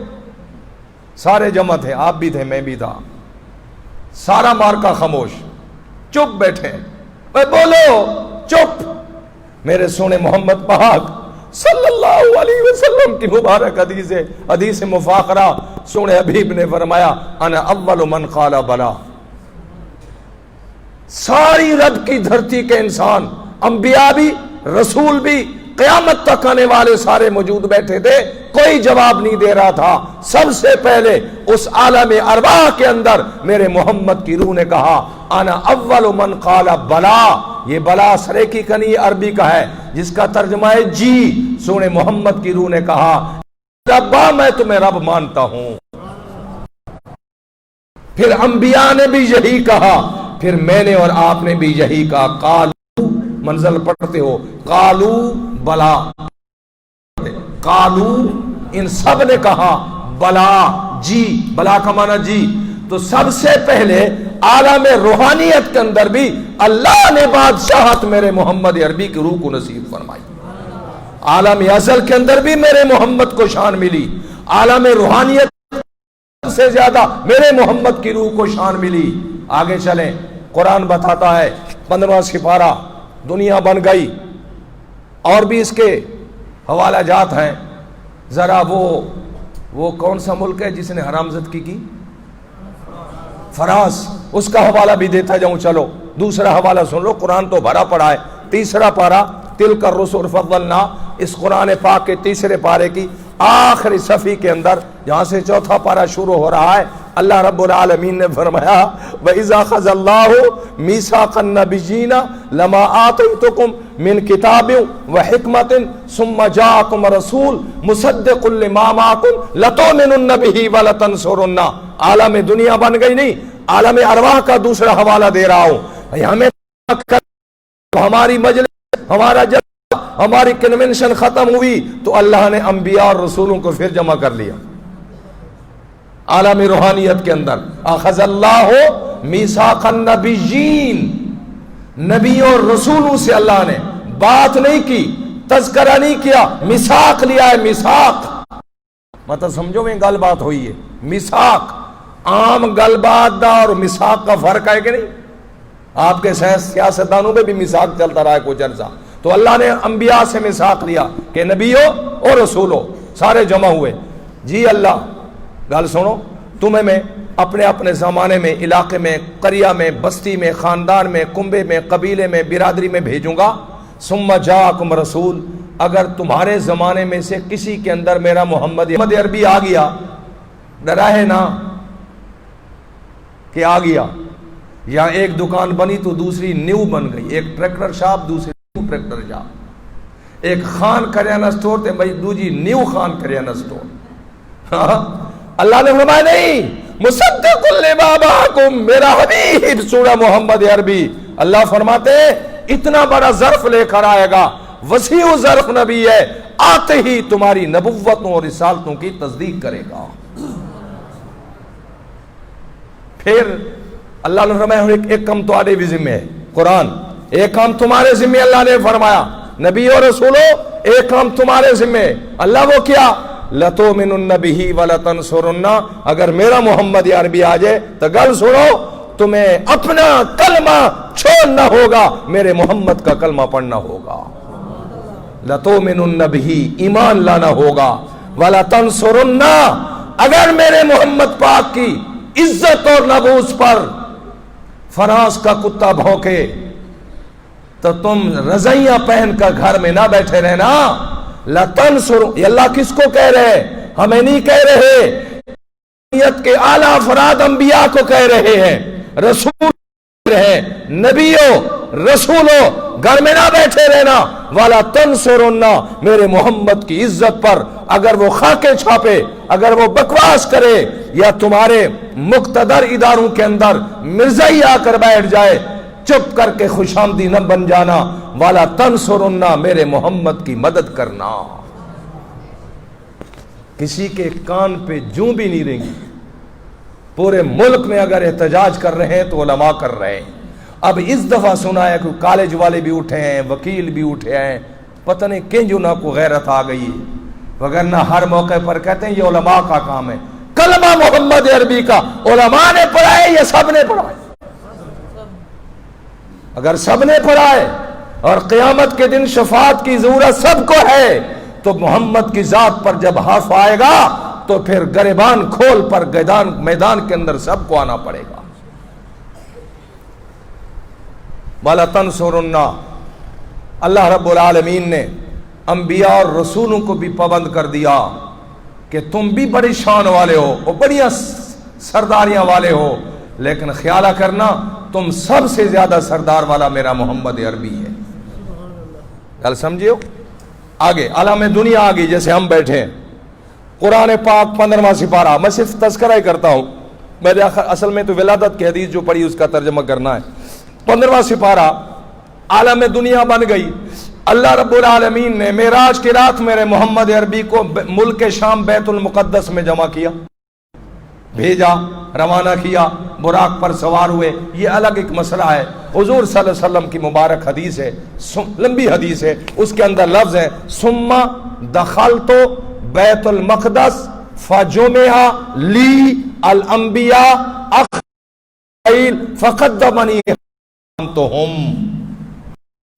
سارے جمع تھے، آپ بھی تھے میں بھی تھا، سارا مارکا خاموش، چپ بیٹھے، اے بولو چپ۔ میرے سونے محمد پاک صلی اللہ علیہ وسلم کی مبارک حدیث مفاخرہ، سونے حبیب نے فرمایا انا اول من قال بلا۔ ساری رب کی دھرتی کے انسان، انبیاء بھی، رسول بھی، قیامت تک آنے والے سارے موجود بیٹھے تھے، کوئی جواب نہیں دے رہا تھا، سب سے پہلے اس عالم ارواح کے اندر میرے محمد کی روح نے کہا انا اول من قال بلا۔ یہ بلا سریکی کنی عربی کا ہے جس کا ترجمہ ہے جی، سونے محمد کی روح نے کہا ربا میں تمہیں رب مانتا ہوں. پھر انبیاء نے بھی یہی کہا, پھر میں نے اور آپ نے بھی یہی کہا. قالو منزل پڑھتے ہو, قالو بلا, قالو ان سب نے کہا بلا, جی, بلا کا معنی جی. تو سب سے پہلے عالم روحانیت کے اندر بھی اللہ نے بادشاہت میرے محمد عربی کی روح کو نصیب فرمائی. عالم ازل کے اندر بھی میرے محمد کو شان ملی, عالم روحانیت سے زیادہ میرے محمد کی روح کو شان ملی. آگے چلیں, قرآن بتاتا ہے 15واں سپارہ, دنیا بن گئی, اور بھی اس کے حوالہ جات ہیں. ذرا وہ کون سا ملک ہے جس نے حرامزدگی کی؟ فراس, اس کا حوالہ بھی دیتا جاؤں. چلو دوسرا حوالہ سن لو, قرآن تو بھرا پڑا ہے. تیسرا پارہ تلک الرسل فضلنا, اس قرآن پاک کے تیسرے پارے کی آخری صفحے کے اندر جہاں سے چوتھا پارہ شروع ہو رہا ہے, اللہ رب العالمین نے فرمایا وَإِذَا خَذَ اللَّهُ مِيثَاقَ النَّبِيِّينَ لَمَا آتَيْتُكُم مِّن كِتَابٍ وَحِكْمَةٍ ثُمَّ جَاءَكُمْ رَسُولٌ مُصَدِّقٌ لِّمَا مَعَكُمْ لَتُؤْمِنُنَّ بِهِ وَلَتَنصُرُنَّ. عالم دنیا بن گئی نہیں, عالم ارواح کا دوسرا حوالہ دے رہا ہوں. ہمیں ہماری مجلس, ہمارا جب ہماری کنونشن ختم ہوئی تو اللہ نے انبیاء اور رسولوں کو پھر جمع کر لیا عالم روحانیت کے اندر. اخذ اللہ میثاق النبیین, نبیوں اور رسولوں سے اللہ نے بات نہیں کی, تذکرہ نہیں کیا, میثاق لیا ہے. میثاق مطلب سمجھو میں گل بات ہوئی ہے. میثاق عام گل بات دا اور میثاق کا فرق ہے کہ نہیں؟ آپ کے سیاستدانوں پہ بھی میثاق چلتا رہا ہے کچھ عرصہ. تو اللہ نے انبیاء سے میثاق لیا کہ نبیوں اور رسولوں سارے جمع ہوئے. جی اللہ گل سنو, تمہیں میں اپنے اپنے زمانے میں, علاقے میں, قریہ میں, بستی میں, خاندان میں, کنبے میں, قبیلے میں, برادری میں بھیجوں گا. ثم جاءکم رسول, اگر تمہارے زمانے میں سے کسی کے اندر میرا محمد عربی آ گیا, ڈرا ہے نا کہ آ گیا, یا ایک دکان بنی تو دوسری نیو بن گئی, ایک ٹریکٹر شاپ دوسری نیو ٹریکٹر شاپ, ایک خان کریانہ سٹور تے بھائی دوجی نیو خان کریانہ سٹور. اللہ نے فرمایا نہیں, مصدق لما معکم, میرا حبیب سورہ محمد عربی, اللہ فرماتے اتنا بڑا ظرف لے کر آئے گا, وسیع ظرف نبی ہے, آتے ہی تمہاری نبوتوں اور رسالتوں کی تصدیق کرے گا. پھر اللہ نے فرمایا ایک کام تمہارے بھی ذمہ ہے, قرآن, ایک کام تمہارے ذمہ, اللہ نے فرمایا نبی اور رسولو ایک کام تمہارے ذمہ. اللہ وہ کیا؟ لَتُؤْمِنُنَّ بِهِ وَلَتَنصُرُنَّ, اگر میرا محمد عربی آ جائے تو گل سنو, تمہیں اپنا کلمہ چھوڑنا ہوگا, میرے محمد کا کلمہ پڑھنا ہوگا. لَتُؤْمِنُنَّ بِهِ, ایمان لانا ہوگا. وَلَتَنصُرُنَّ, اگر میرے محمد پاک کی عزت اور نبوس پر فراس کا کتا بھونکے تو تم رضائیاں پہن کر گھر میں نہ بیٹھے رہنا. لَتَنصُرُ, یہ اللہ کس کو کہہ رہے, ہمیں نہیں کہہ رہے, کے اعلیٰ افراد انبیاء کو کہہ رہے ہیں, رسول رہے, نبیوں رسولوں, گھر میں نہ بیٹھے رہنا. والا تنصرنا, میرے محمد کی عزت پر اگر وہ خاکے چھاپے, اگر وہ بکواس کرے, یا تمہارے مقتدر اداروں کے اندر مرزائی آ کر بیٹھ جائے, چپ کر کے خوش آمدی نہ بن جانا. والا تنصرنا, میرے محمد کی مدد کرنا. کسی کے کان پہ جوں بھی نہیں رہیں گی. پورے ملک میں اگر احتجاج کر رہے ہیں تو علماء کر رہے ہیں. اب اس دفعہ سنا ہے کہ کالج والے بھی اٹھے ہیں, وکیل بھی اٹھے ہیں, پتہ نہیں کہیں نہ کو غیرت آ گئی ہے, وگرنہ ہر موقع پر کہتے ہیں یہ علماء کا کام ہے. کلمہ محمد عربی کا علماء نے پڑھا ہے یا سب نے پڑھا ہے؟ اگر سب نے پڑھا ہے اور قیامت کے دن شفاعت کی ضرورت سب کو ہے, تو محمد کی ذات پر جب حرف آئے گا تو پھر گریبان کھول پر میدان کے اندر سب کو آنا پڑے گا. وَلَا تَنْصُرُنَّا, اللہ رب العالمین نے انبیاء اور رسولوں کو بھی پابند کر دیا کہ تم بھی بڑی شان والے ہو اور بڑی سرداریاں والے ہو, لیکن خیال کرنا تم سب سے زیادہ سردار والا میرا محمد عربی ہے. گل سمجھیو, آگے عالم دنیا آگئی جیسے ہم بیٹھے ہیں. قرآن پاک 15واں سپارہ, میں صرف تذکرہ ہی کرتا ہوں, میرے اصل میں تو ولادت کی حدیث جو پڑھی اس کا ترجمہ کرنا ہے. 15واں سپارہ, عالم دنیا بن گئی. اللہ رب العالمین نے معراج کی رات میرے محمد عربی کو ملک شام بیت المقدس میں جمع کیا, بھیجا, روانہ کیا, براق پر سوار ہوئے. یہ الگ ایک مسئلہ ہے. حضور صلی اللہ علیہ وسلم کی مبارک حدیث ہے, لمبی حدیث ہے, اس کے اندر لفظ ہے ثم دخلت بیت المقدس فجمع لی الانبیاء فقدمنی انتہم.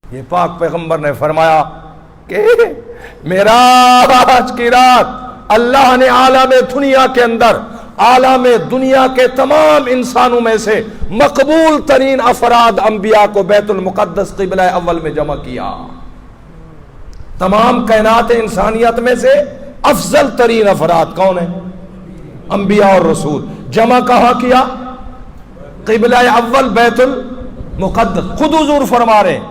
یہ پاک پیغمبر نے فرمایا کہ معراج کی رات اللہ نے عالم دنیا کے اندر, عالم دنیا کے تمام انسانوں میں سے مقبول ترین افراد انبیاء کو بیت المقدس قبلہ اول میں جمع کیا. تمام کائنات انسانیت میں سے افضل ترین افراد کون ہیں؟ انبیاء اور رسول. جمع کہاں کیا؟ قبلہ اول بیت المقدس. خود حضور فرما رہے ہیں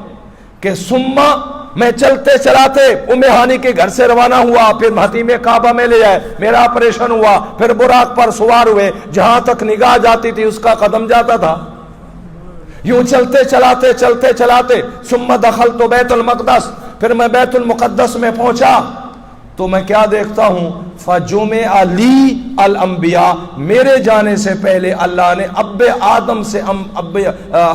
کہ سما میں چلتے چلاتے ام ہانی کے گھر سے روانہ ہوا, پھر حتیم کعبہ میں لے جائے, میرا آپریشن ہوا, پھر براق پر سوار ہوئے, جہاں تک نگاہ جاتی تھی اس کا قدم جاتا تھا. یوں چلتے چلاتے ثم دخلت بیت المقدس, پھر میں بیت المقدس میں پہنچا تو میں کیا دیکھتا ہوں؟ فجمع لی الانبیاء, میرے جانے سے پہلے اللہ نے اب آدم سے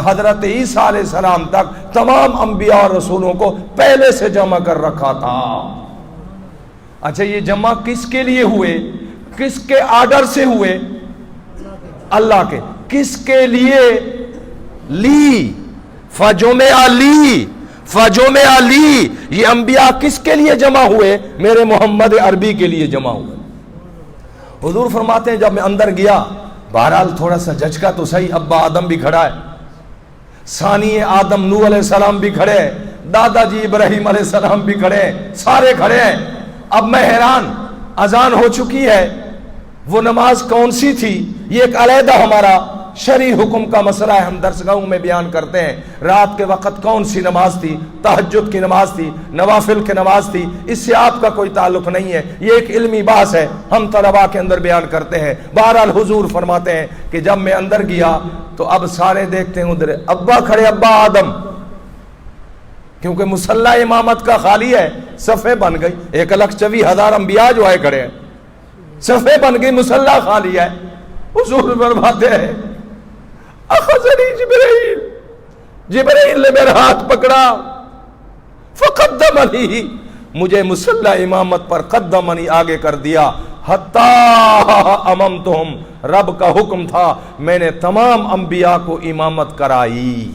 حضرت عیسیٰ علیہ السلام تک تمام انبیاء اور رسولوں کو پہلے سے جمع کر رکھا تھا. اچھا, یہ جمع کس کے لیے ہوئے؟ کس کے آرڈر سے ہوئے؟ اللہ کے. کس کے لیے؟ لی, فجمع لی, فجمع لی. یہ انبیاء کس کے لیے جمع ہوئے؟ میرے محمد عربی کے لیے جمع ہوئے. حضور فرماتے ہیں جب میں اندر گیا, بہرحال تھوڑا سا جھجکا تو صحیح, ابا آدم بھی کھڑا ہے, ثانی آدم نوح علیہ السلام بھی کھڑے ہیں, دادا جی ابراہیم علیہ السلام بھی کھڑے ہیں, سارے کھڑے ہیں. اب میں حیران, اذان ہو چکی ہے, وہ نماز کون سی تھی؟ یہ ایک علیحدہ ہمارا شرعی حکم کا مسئلہ ہے, ہم درسگاہوں میں بیان کرتے ہیں. رات کے وقت کون سی نماز تھی؟ تہجد کی نماز تھی, نوافل کی نماز تھی, اس سے آپ کا کوئی تعلق نہیں ہے. یہ ایک علمی بحث ہے, ہم طلباء کے اندر بیان کرتے ہیں. بہرحال حضور فرماتے ہیں کہ جب میں اندر گیا تو اب سارے دیکھتے ہیں ادھر ابا کھڑے, ابا آدم, کیونکہ مصلی امامت کا خالی ہے, صفیں بن گئی. 1,24,000 انبیاء جو آئے کھڑے ہیں, صفیں بن گئی, مصلی خالی ہے. حضور فرماتے ہیں اخذنی جبرائیل, جبرائیل نے میرا ہاتھ پکڑا, فقدمنی, مجھے مصلی امامت پر قدمنی آگے کر دیا, حتی اممتہم, رب کا حکم تھا میں نے تمام انبیاء کو امامت کرائی.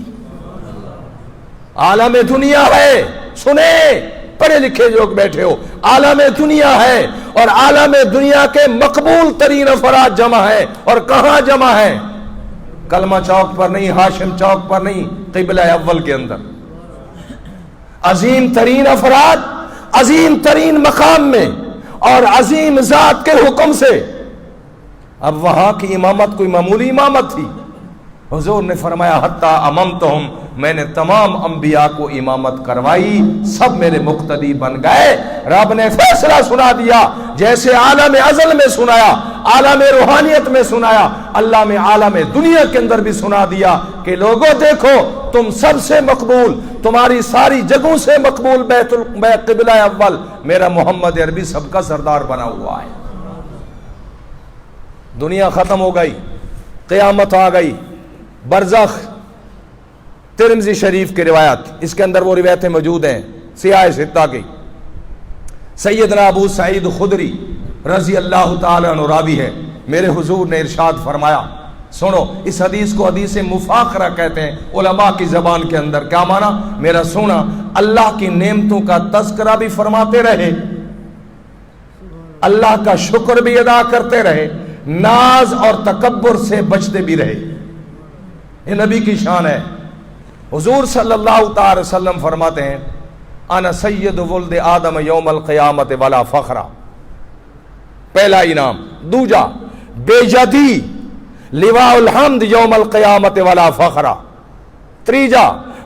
عالم دنیا ہے, سنیں پڑھے لکھے لوگ بیٹھے ہو, عالم دنیا ہے اور عالم دنیا کے مقبول ترین افراد جمع ہے. اور کہاں جمع ہے؟ کلمہ چوک پر نہیں, ہاشم چوک پر نہیں, قبلہ اول کے اندر. عظیم ترین افراد عظیم ترین مقام میں اور عظیم ذات کے حکم سے. اب وہاں کی امامت کوئی معمولی امامت تھی؟ حضور نے فرمایا حتی اممتہم, میں نے تمام انبیاء کو امامت کروائی, سب میرے مقتدی بن گئے. رب نے فیصلہ سنا دیا, جیسے عالم ازل میں سنایا, عالم روحانیت میں سنایا, اللہ میں عالم دنیا کے اندر بھی سنا دیا کہ لوگوں دیکھو, تم سب سے مقبول, تمہاری ساری جگہوں سے مقبول قبلہ اول میرا محمد عربی سب کا سردار بنا ہوا ہے. دنیا ختم ہو گئی, قیامت آ گئی, برزخ. ترمذی شریف کی روایت, اس کے اندر وہ روایتیں موجود ہیں سیاہ ستہ کی. سیدنا ابو سعید خدری رضی اللہ تعالی عنہ راوی ہے, میرے حضور نے ارشاد فرمایا, سنو اس حدیث کو حدیث مفاخرہ کہتے ہیں علماء کی زبان کے اندر. کیا معنی؟ میرا سونا اللہ کی نعمتوں کا تذکرہ بھی فرماتے رہے, اللہ کا شکر بھی ادا کرتے رہے, ناز اور تکبر سے بچتے بھی رہے. یہ نبی کی شان ہے. حضور صلی اللہ تعالی وسلم فرماتے ہیں انا سید ولد آدم یوم القیامت ولا فخرا, پہلا انعام. دوجا بیجدی لواء الحمد یوم القیامت ولا فخرا. تریجا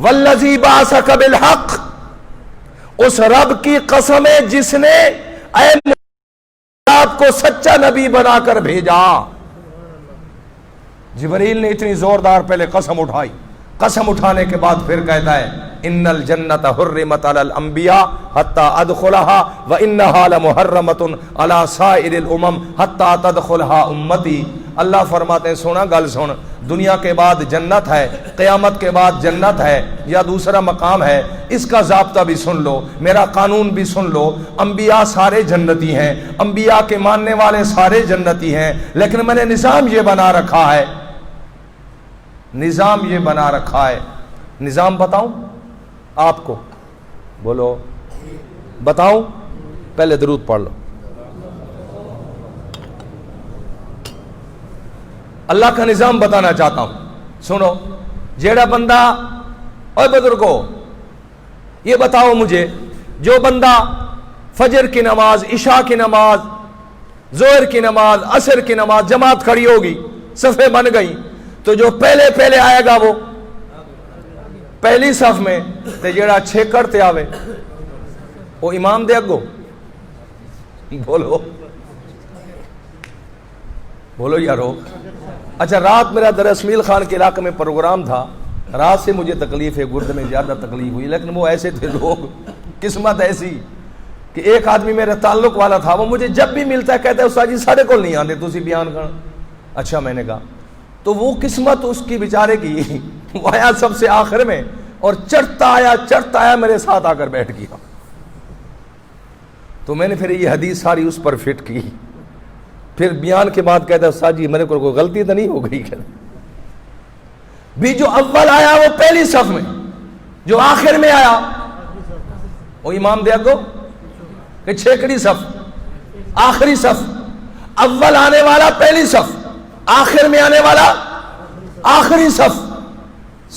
والذی بعثک بالحق، اس رب کی قسم ہے جس نے اے آپ کو سچا نبی بنا کر بھیجا۔ جبریل نے اتنی زوردار پہلے قسم اٹھائی، قسم اٹھانے کے بعد پھر کہتا ہے ان الجنت حرمت علی الانبیاء حتی ادخلها وانها لمحرمۃ علی سائر الامم حتی تدخلها امتی۔ اللہ فرماتے ہیں سونا گل سن، دنیا کے بعد جنت ہے، قیامت کے بعد جنت ہے یا دوسرا مقام ہے، اس کا ضابطہ بھی سن لو، میرا قانون بھی سن لو۔ انبیاء سارے جنتی ہیں، انبیاء کے ماننے والے سارے جنتی ہیں، لیکن میں نے نظام یہ بنا رکھا ہے، نظام یہ بنا رکھا ہے۔ نظام بتاؤں آپ کو؟ بولو بتاؤں؟ پہلے درود پڑھ لو۔ اللہ کا نظام بتانا چاہتا ہوں، سنو۔ جیڑا بندہ، اے بزرگو یہ بتاؤ مجھے، جو بندہ فجر کی نماز، عشاء کی نماز، ظہر کی نماز، عصر کی نماز جماعت کھڑی ہوگی، صفیں بن گئی، تو جو پہلے آئے گا وہ پہلی صف میں، تے جیڑا چھیکڑ تے آوے وہ امام دے اگو۔ بولو یارو۔ اچھا، رات میرا در اسمیل خان کے علاقے میں پروگرام تھا، رات سے مجھے تکلیف ہے، گرد میں زیادہ تکلیف ہوئی، لیکن وہ ایسے تھے لوگ، قسمت ایسی کہ ایک آدمی میرے تعلق والا تھا، وہ مجھے جب بھی ملتا ہے کہتا ہے استاد جی ساڑھے کو نہیں آتے تسی بیان کرنا۔ اچھا، میں نے کہا تو وہ قسمت اس کی بیچارے کی، وہ آیا سب سے آخر میں اور چڑھتا آیا میرے ساتھ آ کر بیٹھ گیا۔ تو میں نے پھر یہ حدیث ساری اس پر فٹ کی، پھر بیان کے بعد کہتا ہے استاد جی میرے کو کوئی غلطی تو نہیں ہو گئی؟ بھی جو اول آیا وہ پہلی صف میں، جو آخر میں آیا وہ امام دے اگو کہ چھیکڑی صف، آخری صف، اول آنے والا پہلی صف، آخر میں آنے والا آخری صف۔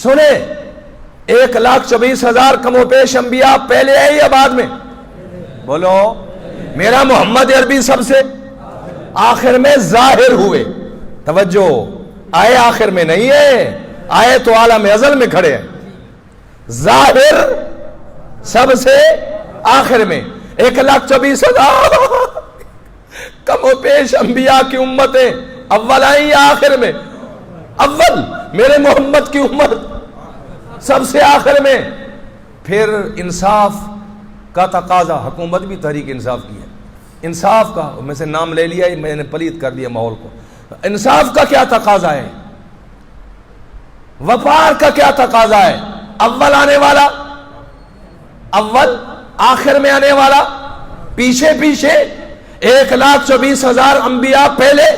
سنے، 1,24,000 کم و پیش انبیاء پہلے آئے یا بعد میں؟ بولو۔ میرا محمد عربی سب سے آخر میں ظاہر ہوئے۔ توجہ، آئے آخر میں نہیں ہے، آئے تو عالم ازل میں کھڑے ہیں۔ ظاہر سب سے آخر میں، 1,24,000 کم و پیش انبیاء کی امتیں اول آئی یا آخر میں؟ اول۔ میرے محمد کی امت سب سے آخر میں۔ پھر انصاف کا تقاضا، حکومت بھی تحریک انصاف کی ہے، انصاف کا، میں سے نام لے لیا، میں نے پلید کر دیا ماحول کو۔ انصاف کا کیا تقاضا ہے؟ وفار کا کیا تقاضا ہے؟ اول آنے والا اول، آخر میں آنے والا پیچھے پیچھے۔ 1,24,000 انبیاء پہلے،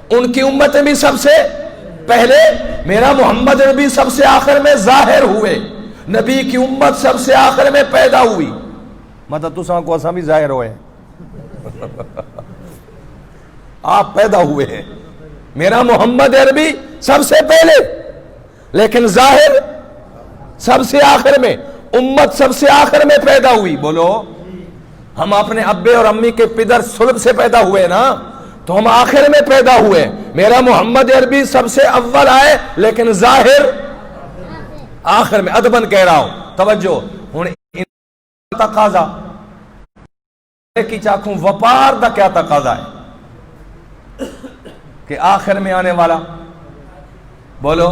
ان کی امتیں بھی سب سے پہلے، میرا محمد نبی سب سے آخر میں ظاہر ہوئے، نبی کی امت سب سے آخر میں پیدا ہوئی۔ مطلب تو ساں کو اساں بھی ظاہر ہوئے ہیں، آپ پیدا ہوئے ہیں، میرا محمد عربی سب سے پہلے لیکن ظاہر سب سے آخر میں، امت سب سے آخر میں پیدا ہوئی۔ بولو، ہم اپنے ابے اور امی کے پدر صلب سے پیدا ہوئے نا، تو ہم آخر میں پیدا ہوئے۔ میرا محمد عربی سب سے اول آئے لیکن ظاہر آخر میں۔ ادبن کہہ رہا ہوں، توجہ۔ ہن تقاضا کی چاکوں وپار دا کیا تقاضا ہے کہ آخر میں آنے والا، بولو،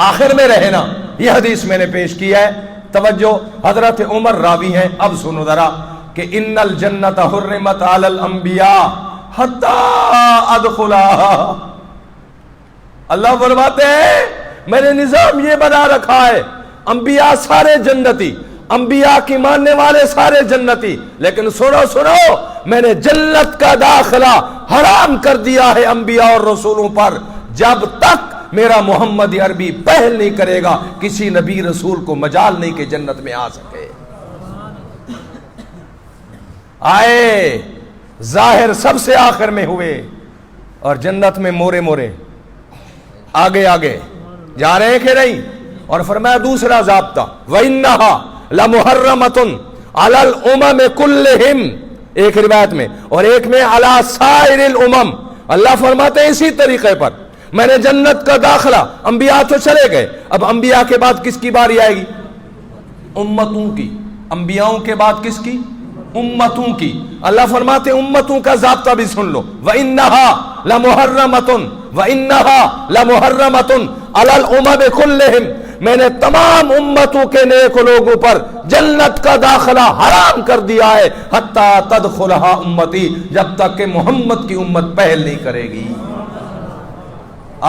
آخر میں رہنا۔ یہ حدیث میں نے پیش کیا ہے، توجہ۔ حضرت عمر راوی ہیں، اب سنو ذرا کہ ان الجنت حرمت علی الانبیاء حتی ادخلها۔ اللہ فرماتے ہیں میں نے نظام یہ بنا رکھا ہے، انبیاء سارے جنتی، انبیاء کی ماننے والے سارے جنتی، لیکن سنو میں نے جنت کا داخلہ حرام کر دیا ہے انبیاء اور رسولوں پر، جب تک میرا محمد عربی پہل نہیں کرے گا کسی نبی رسول کو مجال نہیں کہ جنت میں آ سکے۔ آئے ظاہر سب سے آخر میں ہوئے اور جنت میں مورے مورے آگے آگے جا رہے ہیں کہ نہیں؟ اور فرمایا دوسرا ضابطہ وَإِنَّهَا لَمُحَرَّمَةٌ عَلَى الْأُمَمِ كُلِّهِمْ، ایک روایت میں، اور ایک میں عَلَى سَائِرِ الْأُمَمِ۔ اللہ فرماتے ہیں اسی طریقے پر میں نے جنت کا داخلہ، انبیاء تو چلے گئے، اب انبیاء کے بعد کس کی باری آئے گی؟ امتوں کی۔ انبیاؤں کے بعد کس کی؟ امتوں کی۔ اللہ فرماتے امتوں کا ضابطہ بھی سن لو، وَإِنَّهَا لَمُحَرَّمَةٌ وَإِنَّهَا لَمُحَرَّمَةٌ عَلَى الْأُمَمِ كُلِّهِمْ، میں نے تمام امتوں کے نیک لوگوں پر جنت کا داخلہ حرام کر دیا ہے، حتیٰ تدخلها امتی، جب تک کہ محمد کی امت پہل نہیں کرے گی۔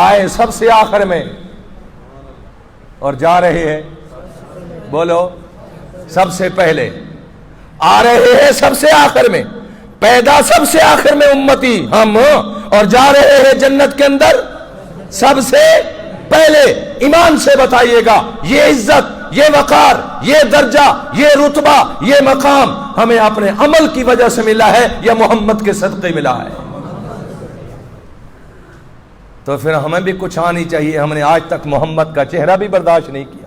آئے سب سے آخر میں اور جا رہے ہیں، بولو سب سے پہلے، آ رہے ہیں سب سے آخر میں، پیدا سب سے آخر میں امتی ہم، اور جا رہے ہیں جنت کے اندر سب سے پہلے۔ ایمان سے بتائیے گا یہ عزت، یہ وقار، یہ درجہ، یہ رتبہ، یہ مقام ہمیں اپنے عمل کی وجہ سے ملا ہے یا محمد کے صدقے ملا ہے؟ تو پھر ہمیں بھی کچھ آنی چاہیے۔ ہم نے آج تک محمد کا چہرہ بھی برداشت نہیں کیا۔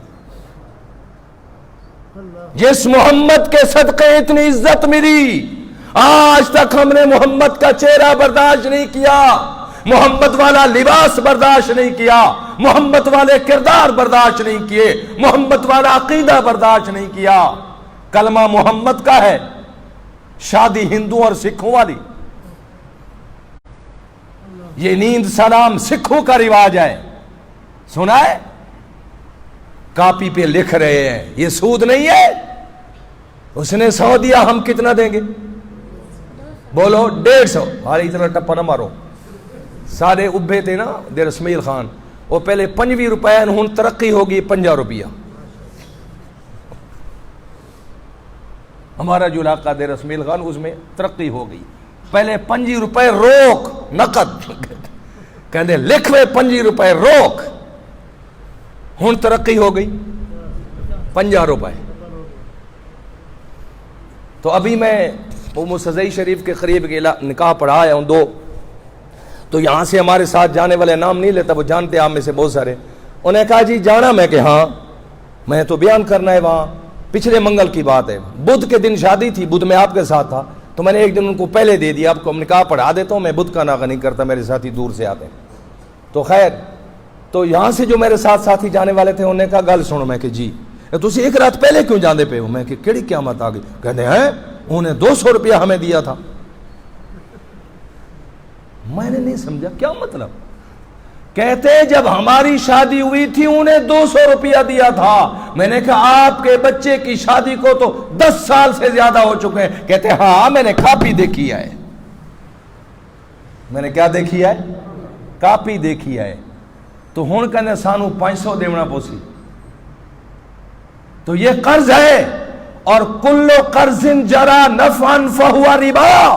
جس محمد کے صدقے اتنی عزت ملی، آج تک ہم نے محمد کا چہرہ برداشت نہیں کیا، محمد والا لباس برداشت نہیں کیا، محمد والے کردار برداشت نہیں کیے، محمد والا عقیدہ برداشت نہیں کیا۔ کلمہ محمد کا ہے، شادی ہندو اور سکھوں والی، یہ نیند سلام سکھوں کا رواج ہے، سنا ہے؟ کاپی پہ لکھ رہے ہیں، یہ سود نہیں ہے؟ اس نے 100 دیا، ہم کتنا دیں گے؟ بولو 150۔ ہماری اتنا ٹپا نہ مارو، سارے ابھے تھے نا دیر اسماعیل خان، وہ پہلے 25 روپے، ہوں ترقی ہوگی 50 روپیہ۔ ہمارا جو علاقہ دیر اسماعیل خان، اس میں ترقی ہو گئی، پہلے 25 روپے روک نقد، کہتے لکھوے 25 روپے روک، ہوں ترقی ہو گئی 50 روپے۔ تو ابھی میں مسزئی شریف کے قریب کے نکاح پڑھا آیا ہوں 2، تو یہاں سے ہمارے ساتھ جانے والے نام نہیں لیتا، وہ جانتے آپ میں سے بہت سارے، انہوں نے کہا جی جانا، میں کہ ہاں میں تو بیان کرنا ہے وہاں، پچھلے منگل کی بات ہے، بدھ کے دن شادی تھی، بدھ میں آپ کے ساتھ تھا، تو میں نے ایک دن ان کو پہلے دے دیا، آپ کو نکاح پڑھا دیتا ہوں، میں بدھ کا ناغہ نہیں کرتا، میرے ساتھی دور سے آتے ہیں۔ تو خیر، تو یہاں سے جو میرے ساتھ ساتھی جانے والے تھے، انہوں نے کہا گل سنو، میں کہ جی تسی ایک رات پہلے کیوں جاندے پہ ہو؟ میں کہ کیڑی قیامت آ گئی؟ کہتے ہیں انہوں نے 200 روپیہ ہمیں دیا تھا۔ میں نے نہیں سمجھا کیا مطلب، کہتے جب ہماری شادی ہوئی تھی انہیں 200 روپیہ دیا تھا۔ میں نے کہا آپ کے بچے کی شادی کو تو 10 سال سے زیادہ ہو چکے ہیں۔ کہتے ہاں میں نے کاپی دیکھی ہے۔ میں نے کیا دیکھی ہے؟ کاپی دیکھی ہے۔ تو ہون کہنے سانو 500 دیونا پوسی، تو یہ قرض ہے، اور کل قرض جرا نفعا فہو ربا،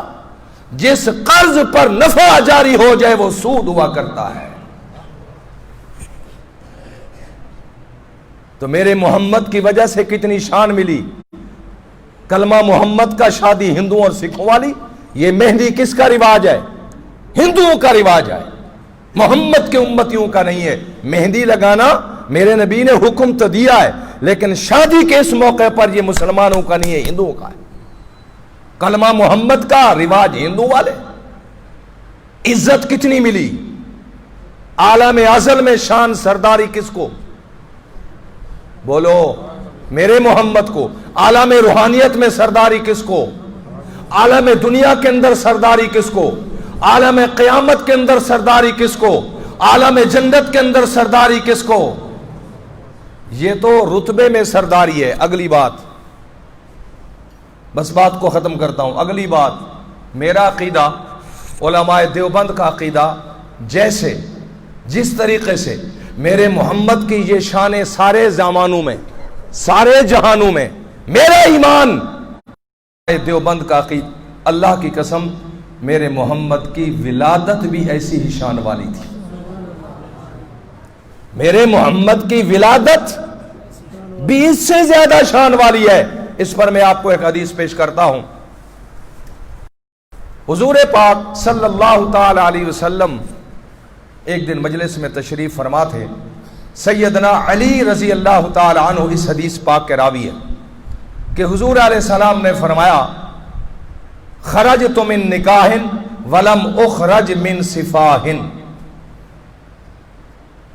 جس قرض پر نفع جاری ہو جائے وہ سود ہوا کرتا ہے۔ تو میرے محمد کی وجہ سے کتنی شان ملی، کلمہ محمد کا، شادی ہندوؤں اور سکھوں والی۔ یہ مہندی کس کا رواج ہے؟ ہندوؤں کا رواج ہے، محمد کے امتیوں کا نہیں ہے۔ مہندی لگانا میرے نبی نے حکم تو دیا ہے، لیکن شادی کے اس موقع پر یہ مسلمانوں کا نہیں ہے، ہندوؤں کا ہے۔ کلمہ محمد کا رواج ہندو والے۔ عزت کتنی ملی، عالم ازل میں شان سرداری کس کو؟ بولو میرے محمد کو۔ عالم روحانیت میں سرداری کس کو؟ عالم دنیا کے اندر سرداری کس کو؟ عالم قیامت کے اندر سرداری کس کو؟ عالم جنت کے اندر سرداری کس کو؟ یہ تو رتبے میں سرداری ہے۔ اگلی بات، بس بات کو ختم کرتا ہوں۔ اگلی بات، میرا عقیدہ، علماء دیوبند کا عقیدہ، جیسے جس طریقے سے میرے محمد کی یہ شان سارے زمانوں میں، سارے جہانوں میں، میرا ایمان دیوبند کا عقیدہ، اللہ کی قسم میرے محمد کی ولادت بھی ایسی ہی شان والی تھی۔ میرے محمد کی ولادت بھی اس سے زیادہ شان والی ہے۔ اس پر میں آپ کو ایک حدیث پیش کرتا ہوں۔ حضور پاک صلی اللہ تعالی علیہ وسلم ایک دن مجلس میں تشریف فرما تھے۔ سیدنا علی رضی اللہ تعالی عنہ اس حدیث پاک کے راوی ہے کہ حضور علیہ السلام نے فرمایا، خرجت من نکاح ولم اخرج من سفاح،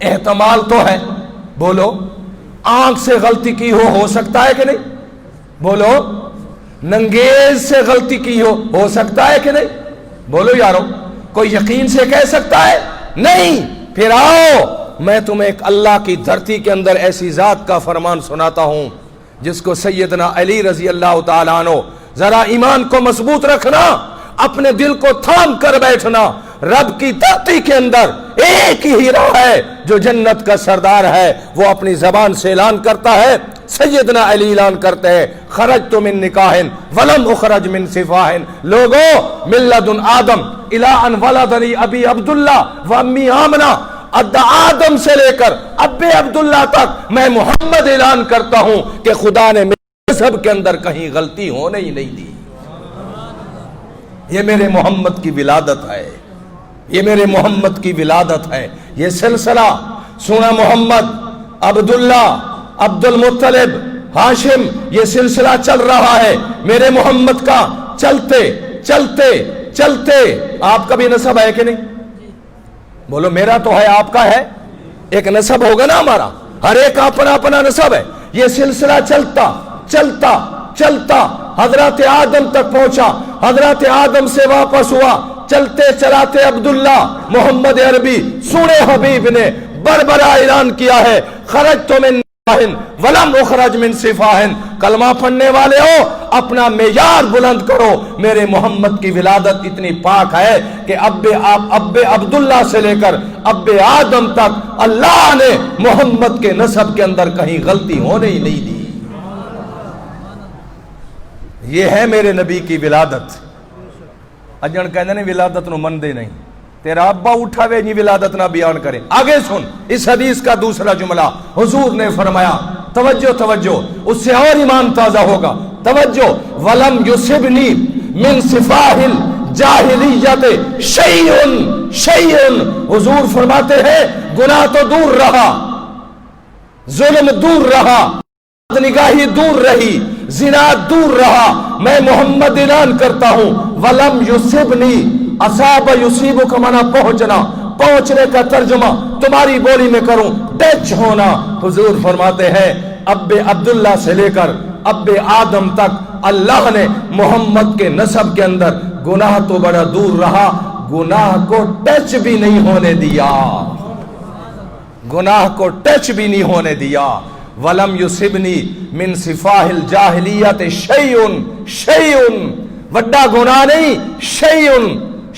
احتمال تو ہے، بولو آنکھ سے غلطی کی ہو سکتا ہے کہ نہیں؟ بولو ننگیز سے غلطی کی ہو سکتا ہے کہ نہیں؟ بولو یارو، کوئی یقین سے کہہ سکتا ہے؟ نہیں۔ پھر آؤ میں تمہیں ایک اللہ کی دھرتی کے اندر ایسی ذات کا فرمان سناتا ہوں جس کو سیدنا علی رضی اللہ تعالیٰ عنہ، ذرا ایمان کو مضبوط رکھنا، اپنے دل کو تھام کر بیٹھنا، رب کی دھرتی کے اندر ایک ہی ہیرا ہے جو جنت کا سردار ہے، وہ اپنی زبان سے اعلان کرتا ہے، سیدنا علی اعلان کرتے ہیں، خرجت من نکاح ولم اخرج من سفاح، لوگو من لدن آدم الی ان ولدنی ابی عبداللہ و امی آمنہ، آدم سے لے کر اب عبداللہ تک میں محمد اعلان کرتا ہوں کہ خدا نے میرے مذہب کے اندر کہیں غلطی ہونے ہی نہیں دی۔ یہ میرے محمد کی ولادت ہے، یہ میرے محمد کی ولادت ہے۔ یہ سلسلہ سونا محمد، عبداللہ، عبد المطلب، ہاشم، یہ سلسلہ چل رہا ہے میرے محمد کا، چلتے چلتے چلتے۔ آپ کا بھی نسب ہے کہ نہیں؟ بولو میرا تو ہے، آپ کا ہے، ایک نسب ہوگا نا ہمارا، ہر ایک اپنا اپنا نسب ہے۔ یہ سلسلہ چلتا چلتا چلتا حضرت آدم تک پہنچا، حضرت آدم سے واپس ہوا، چلتے چلاتے عبداللہ محمد عربی سونے حبیب نے بربرا اعلان کیا ہے، خرجت من ولم اخرج من سفاح۔ کلمہ پڑھنے والے ہو اپنا معیار بلند کرو، میرے محمد کی ولادت اتنی پاک ہے کہ اب عبداللہ سے لے کر اب آدم تک اللہ نے محمد کے نسب کے اندر کہیں غلطی ہونے ہی نہیں دی۔ یہ ہے میرے نبی کی ولادت۔ اجن کہنے نے ولادت نو من دے نہیں، تیرا ابا اٹھا وے نی ولادت نہ بیان کرے۔ آگے سن اس حدیث کا دوسرا جملہ، حضور نے فرمایا، توجہ توجہ، اس سے اور ایمان تازہ ہوگا، توجہ، وَلَمْ يُصِبْنِي مِنْ صِفَاحِ الْجَاهِلِيَّةِ شَيْءٌ۔ حضور فرماتے ہیں گناہ تو دور رہا، ظلم دور رہا، نگاہی دور رہی، زنا دور رہا، میں محمد اعلان کرتا ہوں، وَلَمْ يُصِبْنِي، اصاب یصیب کا معنی پہنچنا، پہنچنے کا ترجمہ تمہاری بولی میں کروں ٹچ ہونا۔ حضور فرماتے ہیں اب عبداللہ سے لے کر اب آدم تک اللہ نے محمد کے نسب کے اندر گناہ تو بڑا دور رہا، گناہ کو ٹچ بھی نہیں ہونے دیا، گناہ کو ٹچ بھی نہیں ہونے دیا۔ وَلَمْ يُصِبْنِي مِنْ صِفَاحِ الْجَاهِلِيَّةِ شَيْءٌ، وڈا گناہ نہیں،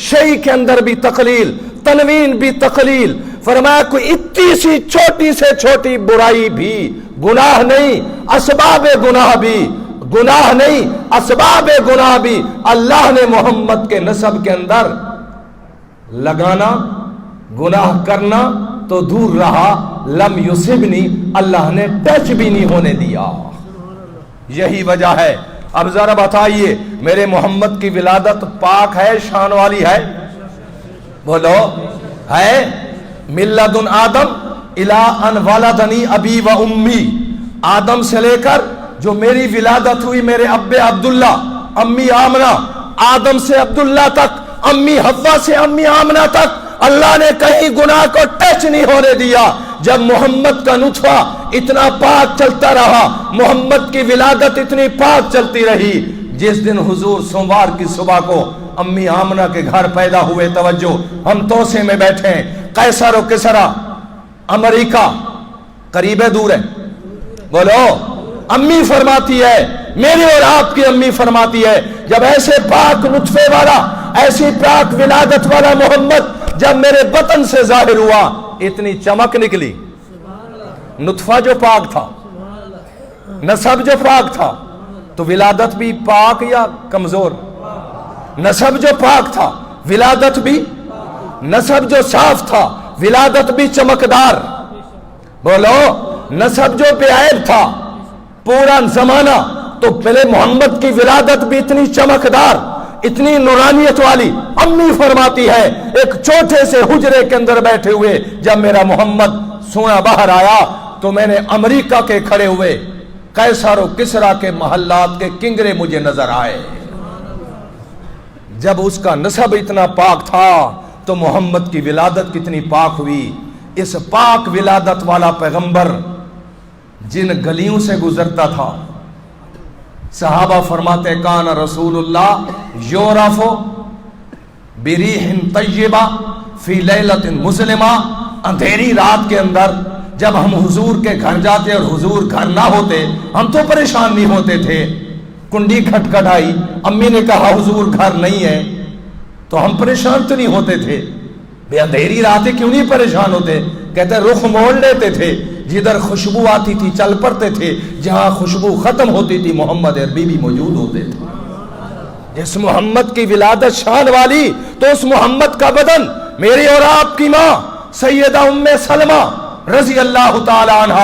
شیء کے اندر بھی تقلیل، تنوین بھی تقلیل، فرمایا کوئی اتنی سی چھوٹی سے چھوٹی برائی بھی گناہ نہیں، اسباب گناہ بھی گناہ نہیں، اسباب گناہ بھی اللہ نے محمد کے نسب کے اندر لگانا، گناہ کرنا تو دور رہا، لم یصبنی، اللہ نے ٹچ بھی نہیں ہونے دیا۔ یہی وجہ ہے۔ اب ذرا بتائیے میرے محمد کی ولادت پاک ہے، شان والی ہے؟ بولو ہے؟ من لدن آدم الی ان ولدنی ابی و امی، آدم سے لے کر جو میری ولادت ہوئی میرے اب عبداللہ، امی آمنہ، آدم سے عبداللہ تک، امی حوا سے امی آمنہ تک، اللہ نے کہیں گناہ کو ٹچ نہیں ہونے دیا۔ جب محمد کا نطفہ اتنا پاک چلتا رہا، محمد کی ولادت اتنی پاک چلتی رہی، جس دن حضور سوموار کی صبح کو امی آمنہ کے گھر پیدا ہوئے، توجہ، ہم توسے میں بیٹھے ہیں، قیصر و کسرا، امریکہ قریب ہے دور ہے؟ بولو، امی فرماتی ہے، میری اور آپ کی امی فرماتی ہے، جب ایسے پاک نطفے والا، ایسی پاک ولادت والا محمد جب میرے بطن سے ظاہر ہوا، اتنی چمک نکلی، نطفہ جو پاک تھا، نسب جو پاک تھا، تو ولادت بھی پاک یا کمزور؟ نسب جو پاک تھا، ولادت بھی، نسب جو صاف تھا، ولادت بھی چمکدار۔ بولو، نسب جو بے عیب تھا، پورا زمانہ، تو پہلے محمد کی ولادت بھی اتنی چمکدار، اتنی نورانیت والی۔ امی فرماتی ہے ایک چھوٹے سے حجرے کے اندر بیٹھے ہوئے جب میرا محمد سونا باہر آیا تو میں نے امریکہ کے کھڑے ہوئے قیصر و کسرا کے محلات کے کنگرے مجھے نظر آئے۔ جب اس کا نسب اتنا پاک تھا تو محمد کی ولادت کتنی پاک ہوئی۔ اس پاک ولادت والا پیغمبر جن گلیوں سے گزرتا تھا، صحابہ فرماتے کان رسول اللہ یعرف بریح طیبہ فی لیلۃ مسلمہ، اندھیری رات کے اندر جب ہم حضور کے گھر جاتے اور حضور گھر نہ ہوتے ہم تو پریشان نہیں ہوتے تھے، کنڈی کھٹکھٹائی، امی نے کہا حضور گھر نہیں ہے تو ہم پریشان تو نہیں ہوتے تھے، بے اندھیری راتیں کیوں نہیں پریشان ہوتے؟ کہتے رخ موڑ لیتے تھے، جدھر خوشبو آتی تھی چل پڑتے تھے، جہاں خوشبو ختم ہوتی تھی محمد عربی بھی موجود ہوتے تھے۔ جس محمد کی ولادت شان والی، تو اس محمد کا بدن میری اور آپ کی ماں سیدہ ام سلمہ رضی اللہ تعالی عنہ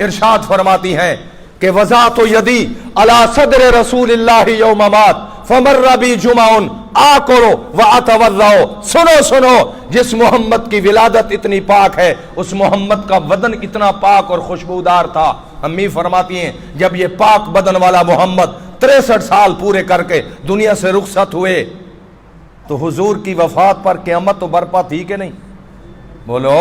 ارشاد فرماتی ہیں کہ وضعت یدی علی صدر رسول اللہ یوم مات فمر بی جمع آکلو واتوضؤ۔ سنو جس محمد کی ولادت اتنی پاک ہے، اس محمد کا بدن اتنا پاک اور خوشبودار تھا۔ امی فرماتی ہیں جب یہ پاک بدن والا محمد 63 سال پورے کر کے دنیا سے رخصت ہوئے تو حضور کی وفات پر قیامت تو برپا تھی کہ نہیں؟ بولو۔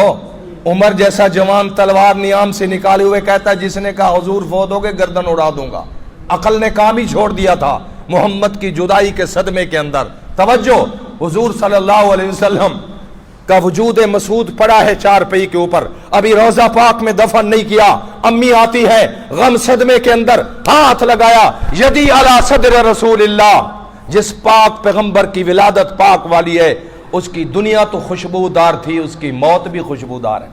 عمر جیسا جوان تلوار نیام سے نکالے ہوئے کہتا ہے جس نے کہا حضور فوت ہو گئے گردن اڑا دوں گا، عقل نے کام ہی چھوڑ دیا تھا محمد کی جدائی کے صدمے کے اندر۔ توجہ، حضور صلی اللہ علیہ وسلم کا وجود مسعود پڑا ہے چارپائی کے اوپر، ابھی روضہ پاک میں دفن نہیں کیا، امی آتی ہے غم صدمے کے اندر ہاتھ لگایا، یدی علی صدر رسول اللہ، جس پاک پیغمبر کی ولادت پاک والی ہے اس کی دنیا تو خوشبودار تھی، اس کی موت بھی خوشبودار ہے۔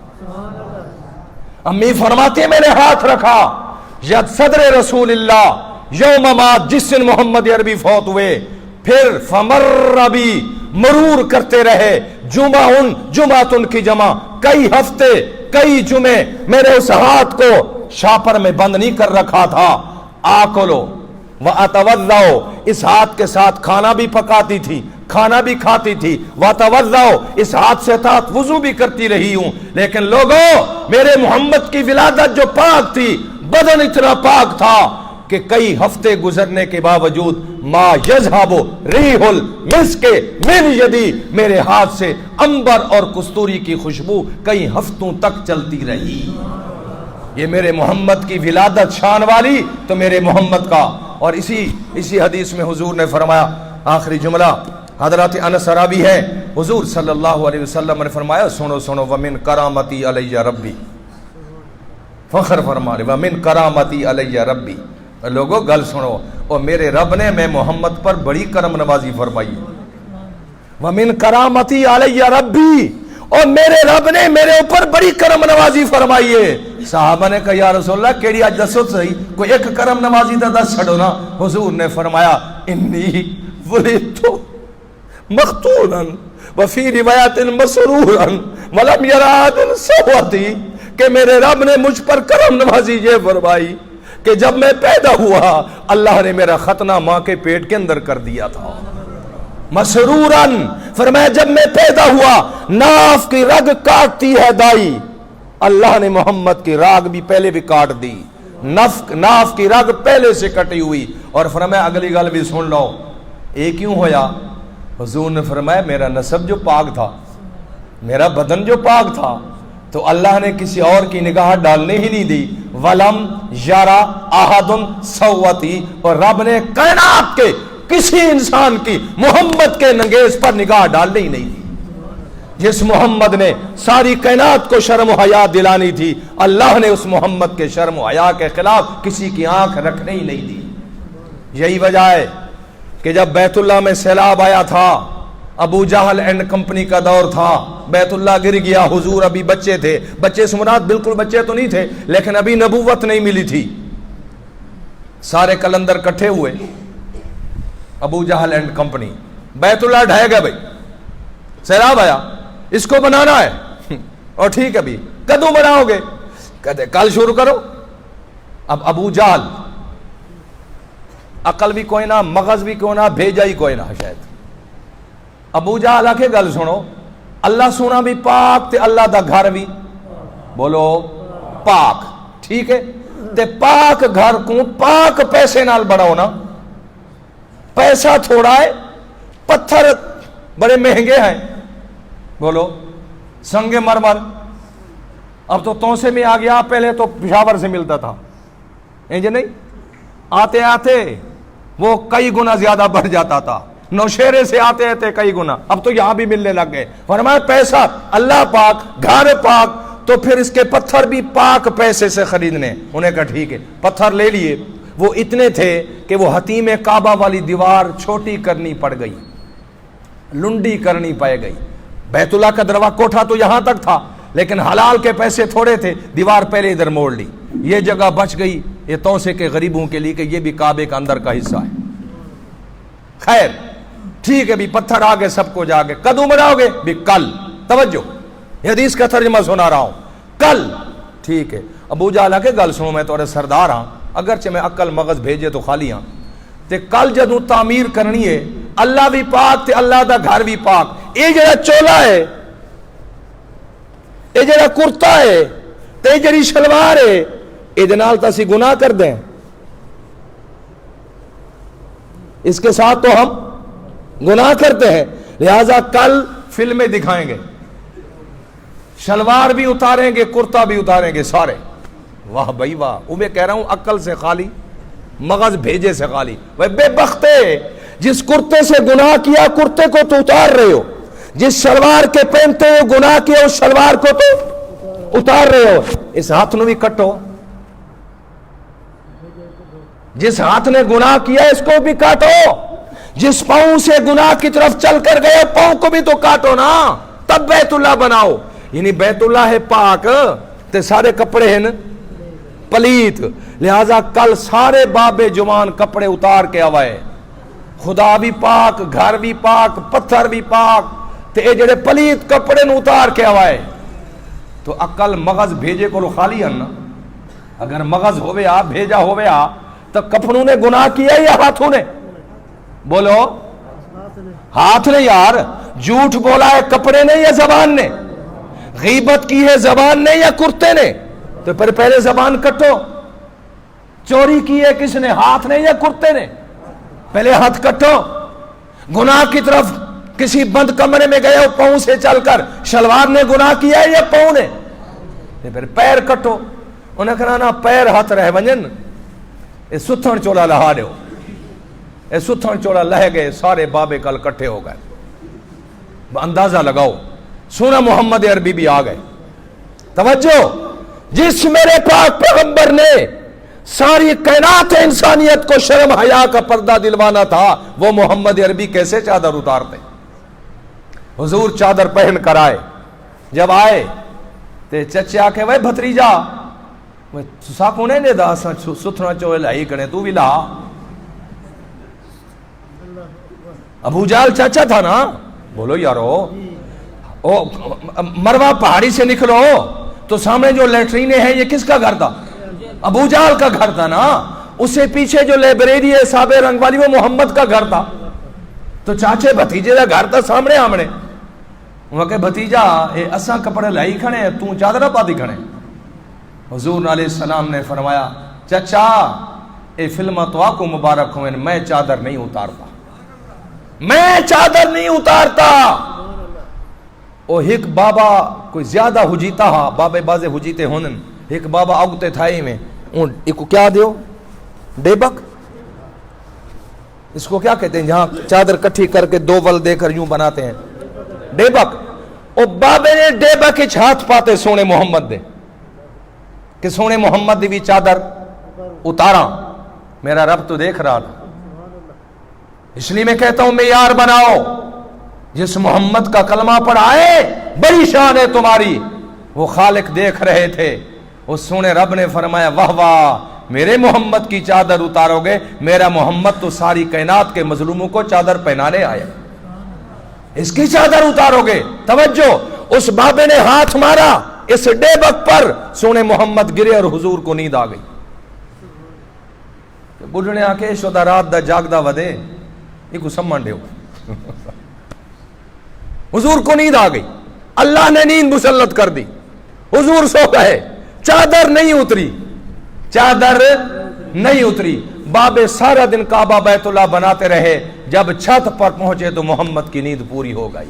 امی فرماتے میں نے ہاتھ رکھا ید صدر رسول اللہ یوم مات، جس دن محمد عربی فوت ہوئے، پھر فمر بی، مرور کرتے رہے، جمعۃ کی جمع، کئی ہفتے کئی جمعے میرے اس ہاتھ کو شاپر میں بند نہیں کر رکھا تھا۔ آکلو واتوضؤ، اس ہاتھ کے ساتھ کھانا بھی پکاتی تھی، کھانا بھی کھاتی تھی، واتوضؤ، اس ہاتھ سے ساتھ وضو بھی کرتی رہی ہوں۔ لیکن لوگوں، میرے محمد کی ولادت جو پاک تھی، بدن اتنا پاک تھا کہ کئی ہفتے گزرنے کے باوجود ما یذهب ریح المسک من یدی، میرے ہاتھ سے عنبر اور کستوری کی خوشبو کئی ہفتوں تک چلتی رہی۔ یہ میرے محمد کی ولادت شان والی تو میرے محمد کا۔ اور اسی حدیث میں حضور نے فرمایا، آخری جملہ حضرت انس راوی ہے، حضور صلی اللہ علیہ وسلم نے فرمایا سنو ومن کرامتی علی ربی، فخر فرما رہے ومن کرامتی علی ربی، لوگوں گل سنو، اور میرے رب نے میں محمد پر بڑی کرم نوازی فرمائی، ومن کرامتی علی ربی، اور میرے رب نے میرے اوپر بڑی کرم نوازی فرمائی ہے۔ صحابہ نے کہا یا رسول اللہ کیڑی آج دسو صحیح، کوئی ایک کرم نوازی دا دس چھڑو نا۔ حضور نے فرمایا انی ولدت مختونا وفی روایت مسرورا ولم یراد سوتی، کہ میرے رب نے مجھ پر کرم نوازی یہ فرمائی کہ جب میں پیدا ہوا اللہ نے میرا ختنہ ماں کے پیٹ کے اندر کر دیا تھا۔ مسرورن، فرمایا جب میں پیدا ہوا ناف کی رگ کاٹتی ہے دائی، اللہ نے محمد کی راگ بھی پہلے بھی کاٹ دی، ناف کی رگ پہلے سے کٹی ہوئی۔ اور فرمایا اگلی گل بھی سن لو، یہ کیوں ہویا؟ حضور نے فرمایا میرا نسب جو پاک تھا، میرا بدن جو پاک تھا، تو اللہ نے کسی اور کی نگاہ ڈالنے ہی نہیں دی۔ ولم یرا احد سوتی، اور رب نے کائنات کے کسی انسان کی محمد کے ننگیز پر نگاہ ڈالنے ہی نہیں دی۔ جس محمد نے ساری کائنات کو شرم و حیا دلانی تھی، اللہ نے اس محمد کے شرم و حیا کے خلاف کسی کی آنکھ رکھنے ہی نہیں دی۔ یہی وجہ ہے کہ جب بیت اللہ میں سیلاب آیا تھا، ابو جہل اینڈ کمپنی کا دور تھا، بیت اللہ گر گیا، حضور ابھی بچے تھے، بچے سمرات بالکل بچے تو نہیں تھے لیکن ابھی نبوت نہیں ملی تھی، سارے کلندر کٹھے ہوئے، ابو جہل اینڈ کمپنی، بیت اللہ ڈھائے گا، بھائی سیلاب آیا، اس کو بنانا ہے، اور ٹھیک ہے بھی کدوں بناؤ گے؟ کہتے کل شروع کرو۔ اب ابو جہل، عقل بھی کوئی نہ، مغز بھی کوئی نہ، بھیجا ہی کوئی نہ شاید۔ ابو جہل آکھے گل سنو، اللہ سونا بھی پاک تے اللہ دا گھر بھی بولو پاک، ٹھیک ہے، تے پاک گھر کو پاک پیسے نال بڑھاؤ نا، پیسہ تھوڑا ہے، پتھر بڑے مہنگے ہیں، بولو سنگ مرمر اب تو توسے میں آ گیا، پہلے تو پشاور سے ملتا تھا، نہیں آتے آتے وہ کئی گنا زیادہ بڑھ جاتا تھا، نوشہرے سے آتے آتے کئی گنا، اب تو یہاں بھی ملنے لگ گئے۔ فرمایا پیسہ اللہ پاک، گھر پاک، تو پھر اس کے پتھر بھی پاک پیسے سے خریدنے۔ انہیں کہا ٹھیک ہے، پتھر لے لیے۔ وہ اتنے تھے کہ وہ حتیم کعبہ والی دیوار چھوٹی کرنی پڑ گئی، لنڈی کرنی پڑ گئی۔ بیت اللہ کا دروازہ کوٹھا تو یہاں تک تھا، لیکن حلال کے پیسے تھوڑے تھے، دیوار پہلے ادھر موڑ لی، یہ جگہ بچ گئی یہ توسے کے غریبوں کے لیے کہ یہ بھی کعبے کا اندر کا حصہ ہے۔ خیر ٹھیک ہے بھی، پتھر آگے سب کو جاگے، کدو بناؤ گے بھی کل، توجہ یہ حدیث کا ترجمہ سنا رہا ہوں، کل ٹھیک ہے۔ ابو جہل کے گل سنو، میں تھوڑے سردار ہاں، اگرچہ میں عقل مغز بھیجے تو خالی ہاں، تے کل جدوں تعمیر کرنی ہے، اللہ بھی پاک تے اللہ دا گھر بھی پاک، یہ جڑا چولا ہے، یہ جڑا کرتا ہے تے یہ جڑی شلوار ہے، یہ نال تو اسی گناہ کر دیں، اس کے ساتھ تو ہم گناہ کرتے ہیں، لہذا کل فلمیں دکھائیں گے، شلوار بھی اتاریں گے، کرتا بھی اتاریں گے سارے۔ واہ بھائی واہ، وہ میں کہہ رہا ہوں عقل سے خالی، مغز بھیجے سے خالی۔ وہ بے بختے، جس کرتے سے گناہ کیا کرتے کو تو اتار رہے ہو، جس شلوار کے پہنتے ہو گناہ کیا اس شلوار کو تو اتار رہے ہو۔ اس ہاتھ نو بھی کٹو، جس ہاتھ نے گناہ کیا اس کو بھی کاٹو، جس پاؤں سے گناہ کی طرف چل کر گئے پاؤں کو بھی تو کاٹو نا، تب بیت اللہ بناؤ۔ یعنی بیت اللہ ہے پاک تے سارے کپڑے ہیں پلیت، لہذا کل سارے بابے جوان کپڑے اتار کے آوائے، خدا بھی پاک، گھر بھی پاک، پتھر بھی پاک، تے اے جڑے پلیت کپڑے نو اتار کے آوائے۔ تو عقل مغز بھیجے کو خالی ہے نا، اگر مغز ہوئے آ بھیجا ہوئے آ تو کپڑوں نے گناہ کیا یا ہاتھوں نے؟ بولو ہاتھ نے یار، جھوٹ بولا ہے کپڑے نے یا زبان نے؟ غیبت کی ہے زبان نے یا کرتے نے؟ تو پھر پہلے زبان کٹو۔ چوری کی ہے کس نے، ہاتھ نے یا کرتے نے؟ پہلے ہاتھ کٹو۔ گناہ کی طرف کسی بند کمرے میں گئے ہو پاؤں سے چل کر، شلوار نے گناہ کیا ہے یا پاؤں نے؟ پھر پیر کٹو۔ انہیں کہنا نا پیر ہاتھ رہ ونجن، اے ستھن چولا لہا دیو، اے ستھن چولا لہ گئے، سارے بابے کل کٹھے ہو گئے۔ اندازہ لگاؤ، سونا محمد عربی بھی آ گئے۔ توجہ، جس میرے پاک پیغمبر نے ساری کائنات انسانیت کو شرم حیا کا پردہ دلوانا تھا، وہ محمد عربی کیسے چادر اتارتے؟ حضور چادر پہن کر آئے، جب آئے تے چچے آ کے وہ بھتریجا سا کونے نے دا ستھنا چوئے لائی کنے تو بھی لا۔ ابو جہل چاچا تھا نا، بولو یارو، مروا پہاڑی سے نکلو تو سامنے جو لیٹرینیں ہیں یہ کس کا گھر تھا؟ ابو جہل کا گھر تھا نا۔ اس سے پیچھے جو لائبریری ہے سابے رنگ والی وہ محمد کا گھر تھا۔ تو چاچے بھتیجے کا گھر تھا سامنے آمنے۔ وہ کہ بھتیجا اے اساں کپڑے لائی کھڑے تو چادر پاتی کھڑے۔ حضور علیہ السلام نے فرمایا چچا اے فلمہ تو آپ کو مبارک ہوئے، میں چادر نہیں اتارتا، میں چادر نہیں اتارتا۔ او ایک بابا کوئی زیادہ حجیتا ہا، بابے بازے حجیتے ہونن، ایک بابا اگتے تھائی میں ایک کو کیا دیو، ڈیبک، اس کو کیا کہتے ہیں جہاں چادر کٹھی کر کے دو ول دے کر یوں بناتے ہیں، ڈیبک۔ او بابے نے ڈیبک اچ ہاتھ پاتے سونے محمد دے کہ سونے محمد دی بھی چادر اتارا، میرا رب تو دیکھ رہا تھا۔ اس لیے میں کہتا ہوں معیار بناؤ، جس محمد کا کلمہ پڑھائے بڑی شان ہے تمہاری، وہ خالق دیکھ رہے تھے۔ اس سونے رب نے فرمایا واہ واہ، میرے محمد کی چادر اتارو گے، میرا محمد تو ساری کائنات کے مظلوموں کو چادر پہنانے آیا، اس کی چادر اتارو گے۔ توجہ، اس بابے نے ہاتھ مارا اس ڈیبک پر، سونے محمد گرے اور حضور کو نیند آ گئی۔ بڑھنے آ کے شدہ رات دا جاگ دا ودے یہ کو سمان دے ہو، حضور کو نیند آ گئی، اللہ نے نیند مسلط کر دی، حضور سو گئے، چادر نہیں اتری، چادر نہیں اتری۔ بابے سارا دن کعبہ بیت اللہ بناتے رہے، جب چھت پر پہنچے تو محمد کی نیند پوری ہو گئی۔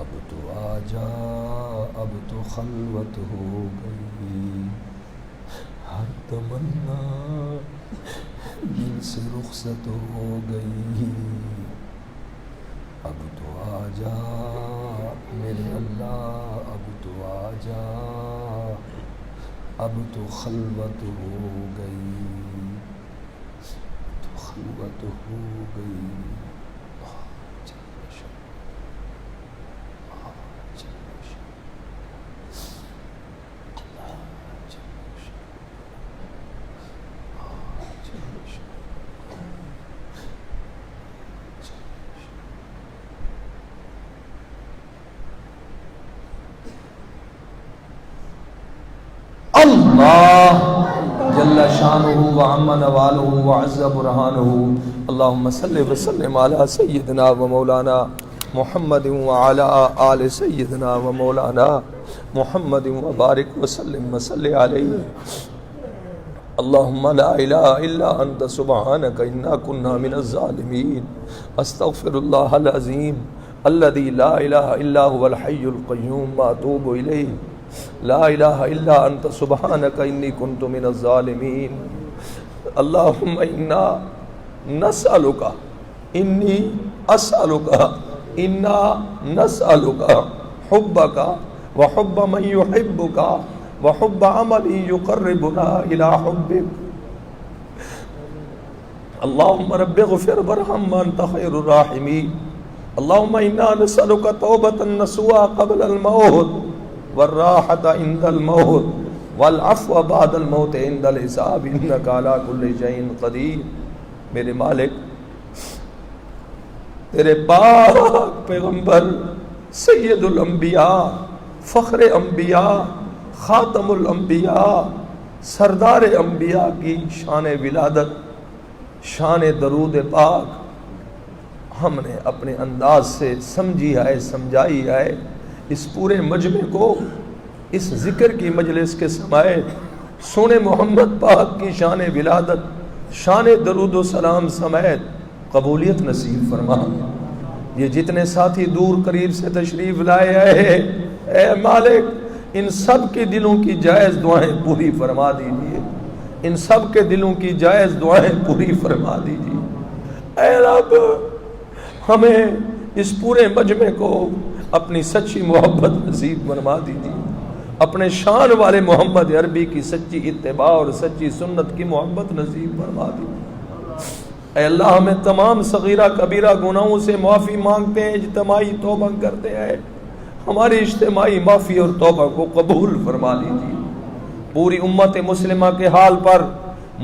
اب تو آجا اب تو خلوت ہو گئی، ہر تمنا دل سے رخصت ہو گئی، اب تو آجا میرے اللہ، اب تو آجا اب تو خلوت ہو گئی، تو خلوت ہو گئی۔ اللہ جل شانہ وعم نوالہ وعز برہانہ، اللہم صلی وسلم علی سیدنا و مولانا محمد وعلی آل سیدنا و مولانا محمد وبارک وسلم وصلی علیہ۔ اللہم لا الہ الا انت سبحانک انا کنا من الظالمین، استغفر اللہ العظیم الذی لا الہ الا هو الحی القیوم واتوب الیہ، لا الہ الا انت سبحانک انی کنت من الظالمین۔ اللہم انا نسألک، انی اسألک، انا نسألک حبک وحب من یحبک وحب عمل یقربنا الى حبک۔ اللہم رب اغفر وارحم وانت خیر الراحمین۔ اللہم انا نسألک توبۃ نصوحا قبل الموت والراحة عند الموت والعفو بعد الموت عند الحساب انك على كل شيء قدیر۔ میرے مالک، تیرے پاک پیغمبر سید الانبیاء، فخر انبیاء، خاتم الانبیاء، سردار انبیاء کی شان ولادت، شان درود پاک ہم نے اپنے انداز سے سمجھی ہے، سمجھائی ہے۔ اس پورے مجمع کو اس ذکر کی مجلس کے سمائے سونے محمد پاک کی شان ولادت، شان درود و سلام سمیت قبولیت نصیب فرما۔ یہ جتنے ساتھی دور قریب سے تشریف لائے ہیں، اے مالک ان سب کے دلوں کی جائز دعائیں پوری فرما دیجیے، ان سب کے دلوں کی جائز دعائیں پوری فرما دیجیے۔ اے رب ہمیں اس پورے مجمع کو اپنی سچی محبت نصیب فرما دیجیے، اپنے شان والے محمد عربی کی سچی اتباع اور سچی سنت کی محبت نصیب فرما دیجیے۔ اے اللہ ہمیں تمام صغیرہ کبیرہ گناہوں سے معافی مانگتے ہیں، اجتماعی توبہ کرتے ہیں، ہماری اجتماعی معافی اور توبہ کو قبول فرما لیجیے۔ پوری امت مسلمہ کے حال پر،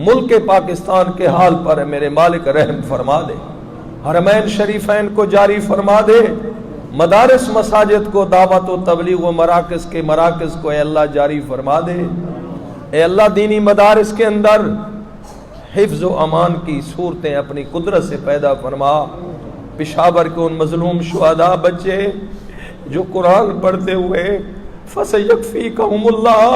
ملک پاکستان کے حال پر میرے مالک رحم فرما دے، حرمین شریفین کو جاری فرما دے، مدارس مساجد کو، دعوت و تبلیغ و مراکز کے مراکز کو اے اللہ جاری فرما دے۔ اے اللہ دینی مدارس کے اندر حفظ و امان کی صورتیں اپنی قدرت سے پیدا فرما۔ پشاور کے ان مظلوم شہداء بچے جو قرآن پڑھتے ہوئے فَسَيَكْفِيكَهُمُ اللَّهُ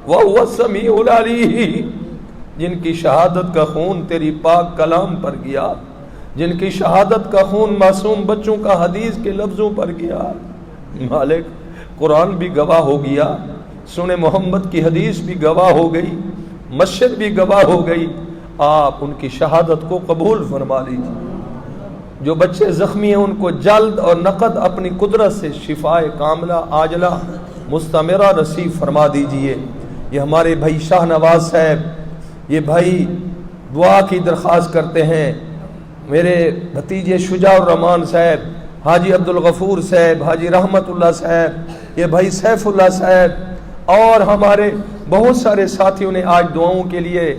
وَهُوَ السَّمِيعُ الْعَلِيمُ، جن کی شہادت کا خون تیری پاک کلام پر گیا، جن کی شہادت کا خون معصوم بچوں کا حدیث کے لفظوں پر گیا، مالک قرآن بھی گواہ ہو گیا، سن محمد کی حدیث بھی گواہ ہو گئی، مسجد بھی گواہ ہو گئی، آپ ان کی شہادت کو قبول فرما لیجیے۔ جو بچے زخمی ہیں ان کو جلد اور نقد اپنی قدرت سے شفاء کاملہ عاجلہ مستمرہ نصیب فرما دیجیے۔ یہ ہمارے بھائی شاہ نواز صاحب، یہ بھائی دعا کی درخواست کرتے ہیں، میرے بھتیجے شجاع الرحمان صاحب، حاجی عبدالغفور صاحب، حاجی رحمت اللہ صاحب، یہ بھائی سیف اللہ صاحب اور ہمارے بہت سارے ساتھیوں نے آج دعاؤں کے لیے،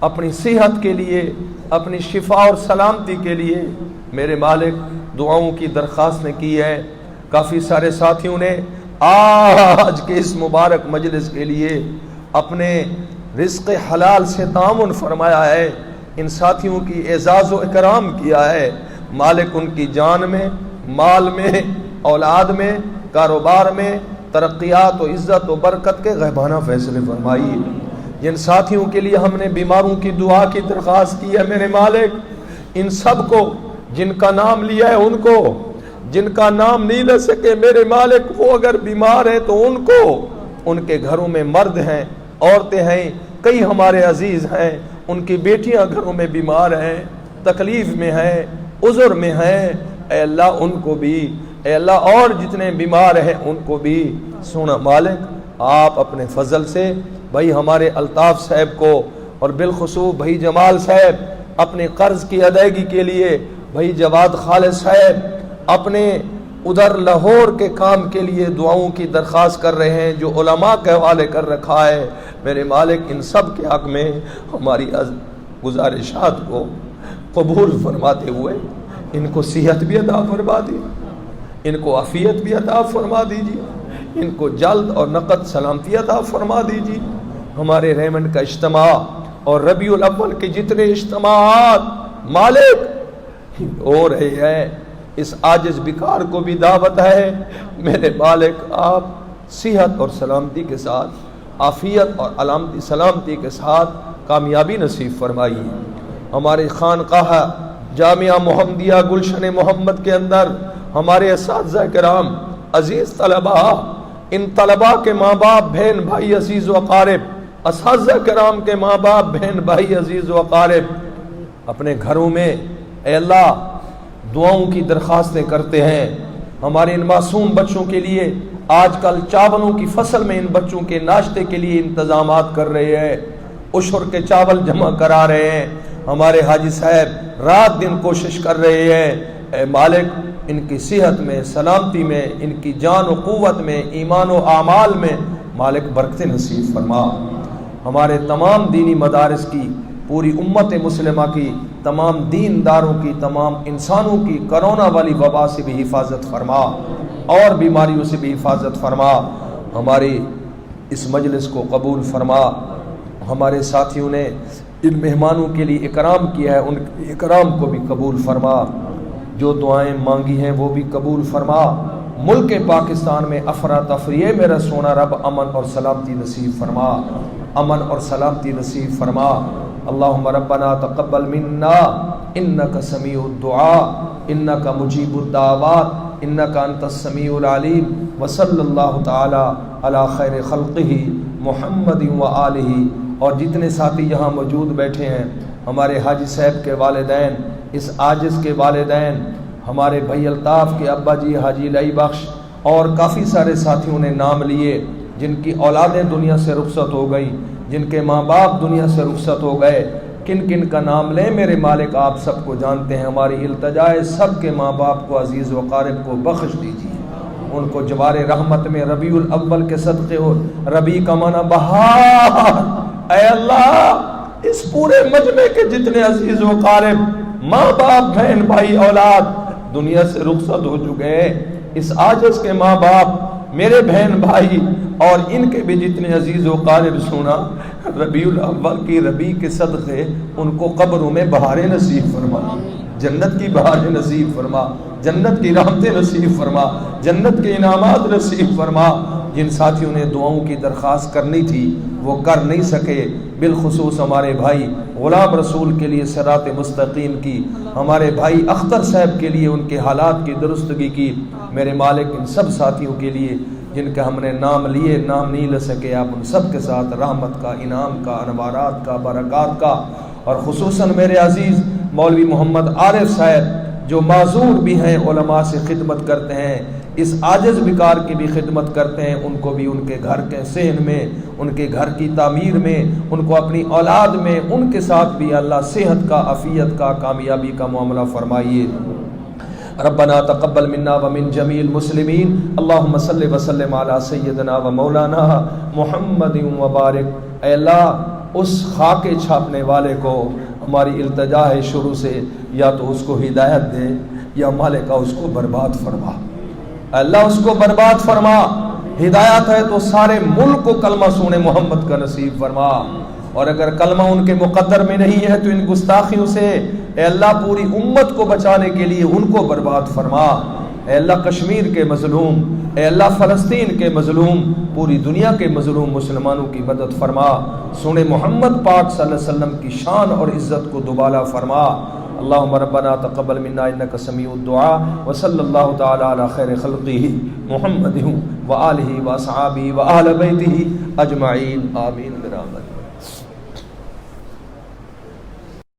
اپنی صحت کے لیے، اپنی شفا اور سلامتی کے لیے میرے مالک دعاؤں کی درخواست نے کی ہے۔ کافی سارے ساتھیوں نے آج کے اس مبارک مجلس کے لیے اپنے رزق حلال سے تعاون فرمایا ہے، ان ساتھیوں کی اعزاز و اکرام کیا ہے۔ مالک ان کی جان میں، مال میں، اولاد میں، کاروبار میں ترقیات و عزت و برکت کے غیبانہ فیصلے فرمائیے۔ جن ساتھیوں کے لیے ہم نے بیماروں کی دعا کی درخواست کی ہے میرے مالک، ان سب کو جن کا نام لیا ہے ان کو جن کا نام نہیں لے سکے میرے مالک، وہ اگر بیمار ہیں تو ان کو، ان کے گھروں میں مرد ہیں، عورتیں ہیں، کئی ہمارے عزیز ہیں، ان کی بیٹیاں گھروں میں بیمار ہیں، تکلیف میں ہیں، عذر میں ہیں، اے اللہ ان کو بھی، اے اللہ اور جتنے بیمار ہیں ان کو بھی سونا مالک آپ اپنے فضل سے بھائی ہمارے الطاف صاحب کو اور بالخصوص بھائی جمال صاحب اپنے قرض کی ادائیگی کے لیے، بھائی جواد خالد صاحب اپنے ادھر لاہور کے کام کے لیے دعاؤں کی درخواست کر رہے ہیں جو علماء کے حوالے کر رکھا ہے، میرے مالک ان سب کے حق میں ہماری گزارشات کو قبول فرماتے ہوئے ان کو صحت بھی عطا فرما دیجیے، ان کو عافیت بھی عطا فرما دیجیے، ان کو جلد اور نقد سلامتی عطا فرما دیجیے۔ ہمارے ریمنڈ کا اجتماع اور ربیع الاول کے جتنے اجتماعات مالک ہو رہے ہیں، اس عاجز بیکار کو بھی دعوت ہے، میرے مالک آپ صحت اور سلامتی کے ساتھ، عافیت اور علامتی سلامتی کے ساتھ کامیابی نصیب فرمائیے۔ ہمارے خانقاہ جامعہ محمدیہ گلشن محمد کے اندر ہمارے اساتذہ کرام، عزیز طلباء، ان طلباء کے ماں باپ، بہن بھائی، عزیز و اقارب، اساتذہ کرام کے ماں باپ، بہن بھائی، عزیز و اقارب اپنے گھروں میں اے اللہ دعاؤں کی درخواستیں کرتے ہیں۔ ہمارے ان معصوم بچوں کے لیے آج کل چاولوں کی فصل میں ان بچوں کے ناشتے کے لیے انتظامات کر رہے ہیں، عشر کے چاول جمع کرا رہے ہیں، ہمارے حاجی صاحب رات دن کوشش کر رہے ہیں۔ اے مالک ان کی صحت میں، سلامتی میں، ان کی جان و قوت میں، ایمان و اعمال میں مالک برکت نصیب فرما۔ ہمارے تمام دینی مدارس کی، پوری امت مسلمہ کی، تمام دینداروں کی، تمام انسانوں کی کرونا والی وبا سے بھی حفاظت فرما اور بیماریوں سے بھی حفاظت فرما۔ ہماری اس مجلس کو قبول فرما۔ ہمارے ساتھیوں نے ان مہمانوں کے لیے اکرام کیا ہے، ان اکرام کو بھی قبول فرما۔ جو دعائیں مانگی ہیں وہ بھی قبول فرما۔ ملک پاکستان میں افراتفری میرا سونا رب امن اور سلامتی نصیب فرما، امن اور سلامتی نصیب فرما۔ اللہم ربنا تقبل منا انک سمیع الدعاء انک مجیب الدعوات انک انت السمیع العلیم وصلی اللہ تعالی علی خیر خلقہ محمد وآلہ۔ اور جتنے ساتھی یہاں موجود بیٹھے ہیں، ہمارے حاجی صاحب کے والدین، اس عاجز کے والدین، ہمارے بھائی الطاف کے ابا جی حاجی لئی بخش، اور کافی سارے ساتھیوں نے نام لیے جن کی اولادیں دنیا سے رخصت ہو گئی، جن کے ماں باپ دنیا سے رخصت ہو گئے، کن کن کا نام لیں میرے مالک آپ سب کو جانتے ہیں۔ ہماری التجا ہے سب کے ماں باپ کو، عزیز و قارب کو بخش دیجیے، ان کو جوار رحمت میں ربیع الاول کے صدقے ہو۔ ربیع کا معنی بہار، اے اللہ اس پورے مجمع کے جتنے عزیز و قارب ماں باپ، بہن بھائی، اولاد دنیا سے رخصت ہو چکے ہیں، اس عاجز کے ماں باپ، میرے بہن بھائی اور ان کے بھی جتنے عزیز و قارب سونا ربیع الاول کی ربیع کے صدقے ان کو قبروں میں بہاریں نصیب فرما، جنت کی بہاریں نصیب فرما، جنت کی رحمتیں نصیب فرما، جنت کے انعامات نصیب فرما۔ جن ساتھیوں نے دعاؤں کی درخواست کرنی تھی وہ کر نہیں سکے، بالخصوص ہمارے بھائی غلام رسول کے لیے صراط مستقیم کی، ہمارے بھائی اختر صاحب کے لیے ان کے حالات کی درستگی کی، میرے مالک ان سب ساتھیوں کے لیے جن کے ہم نے نام لیے، نام نہیں لے سکے، آپ ان سب کے ساتھ رحمت کا، انعام کا، انوارات کا، برکات کا، اور خصوصاً میرے عزیز مولوی محمد عارف صاحب جو معذور بھی ہیں، علماء سے خدمت کرتے ہیں، اس عاجز بیکار کی بھی خدمت کرتے ہیں، ان کو بھی ان کے گھر کے صحن میں، ان کے گھر کی تعمیر میں، ان کو اپنی اولاد میں، ان کے ساتھ بھی اللہ صحت کا، عافیت کا، کامیابی کا معاملہ فرمائیے۔ ربنا تقبل منا ومن جميع المسلمين اللهم صل وسلم على سيدنا و مولانا محمد وبارک۔ اے اللہ اس خاک چھاپنے والے کو ہماری التجا ہے شروع سے، یا تو اس کو ہدایت دے یا مالکہ اس کو برباد فرما، اللہ اس کو برباد فرما۔ ہدایت ہے تو سارے ملک کو کلمہ سونے محمد کا نصیب فرما، اور اگر کلمہ ان کے مقدر میں نہیں ہے تو ان گستاخیوں سے اے اللہ پوری امت کو بچانے کے لیے ان کو برباد فرما۔ اے اللہ کشمیر کے مظلوم، اے اللہ فلسطین کے مظلوم، پوری دنیا کے مظلوم مسلمانوں کی مدد فرما۔ سونے محمد پاک صلی اللہ علیہ وسلم کی شان اور عزت کو دوبالا فرما۔ اللهم ربنا تقبل منا انك سميع الدعاء وصلى الله تعالى على خير خلقه محمد وآله واصحابه وآل بیتہ اجمعین آمین برحمتک.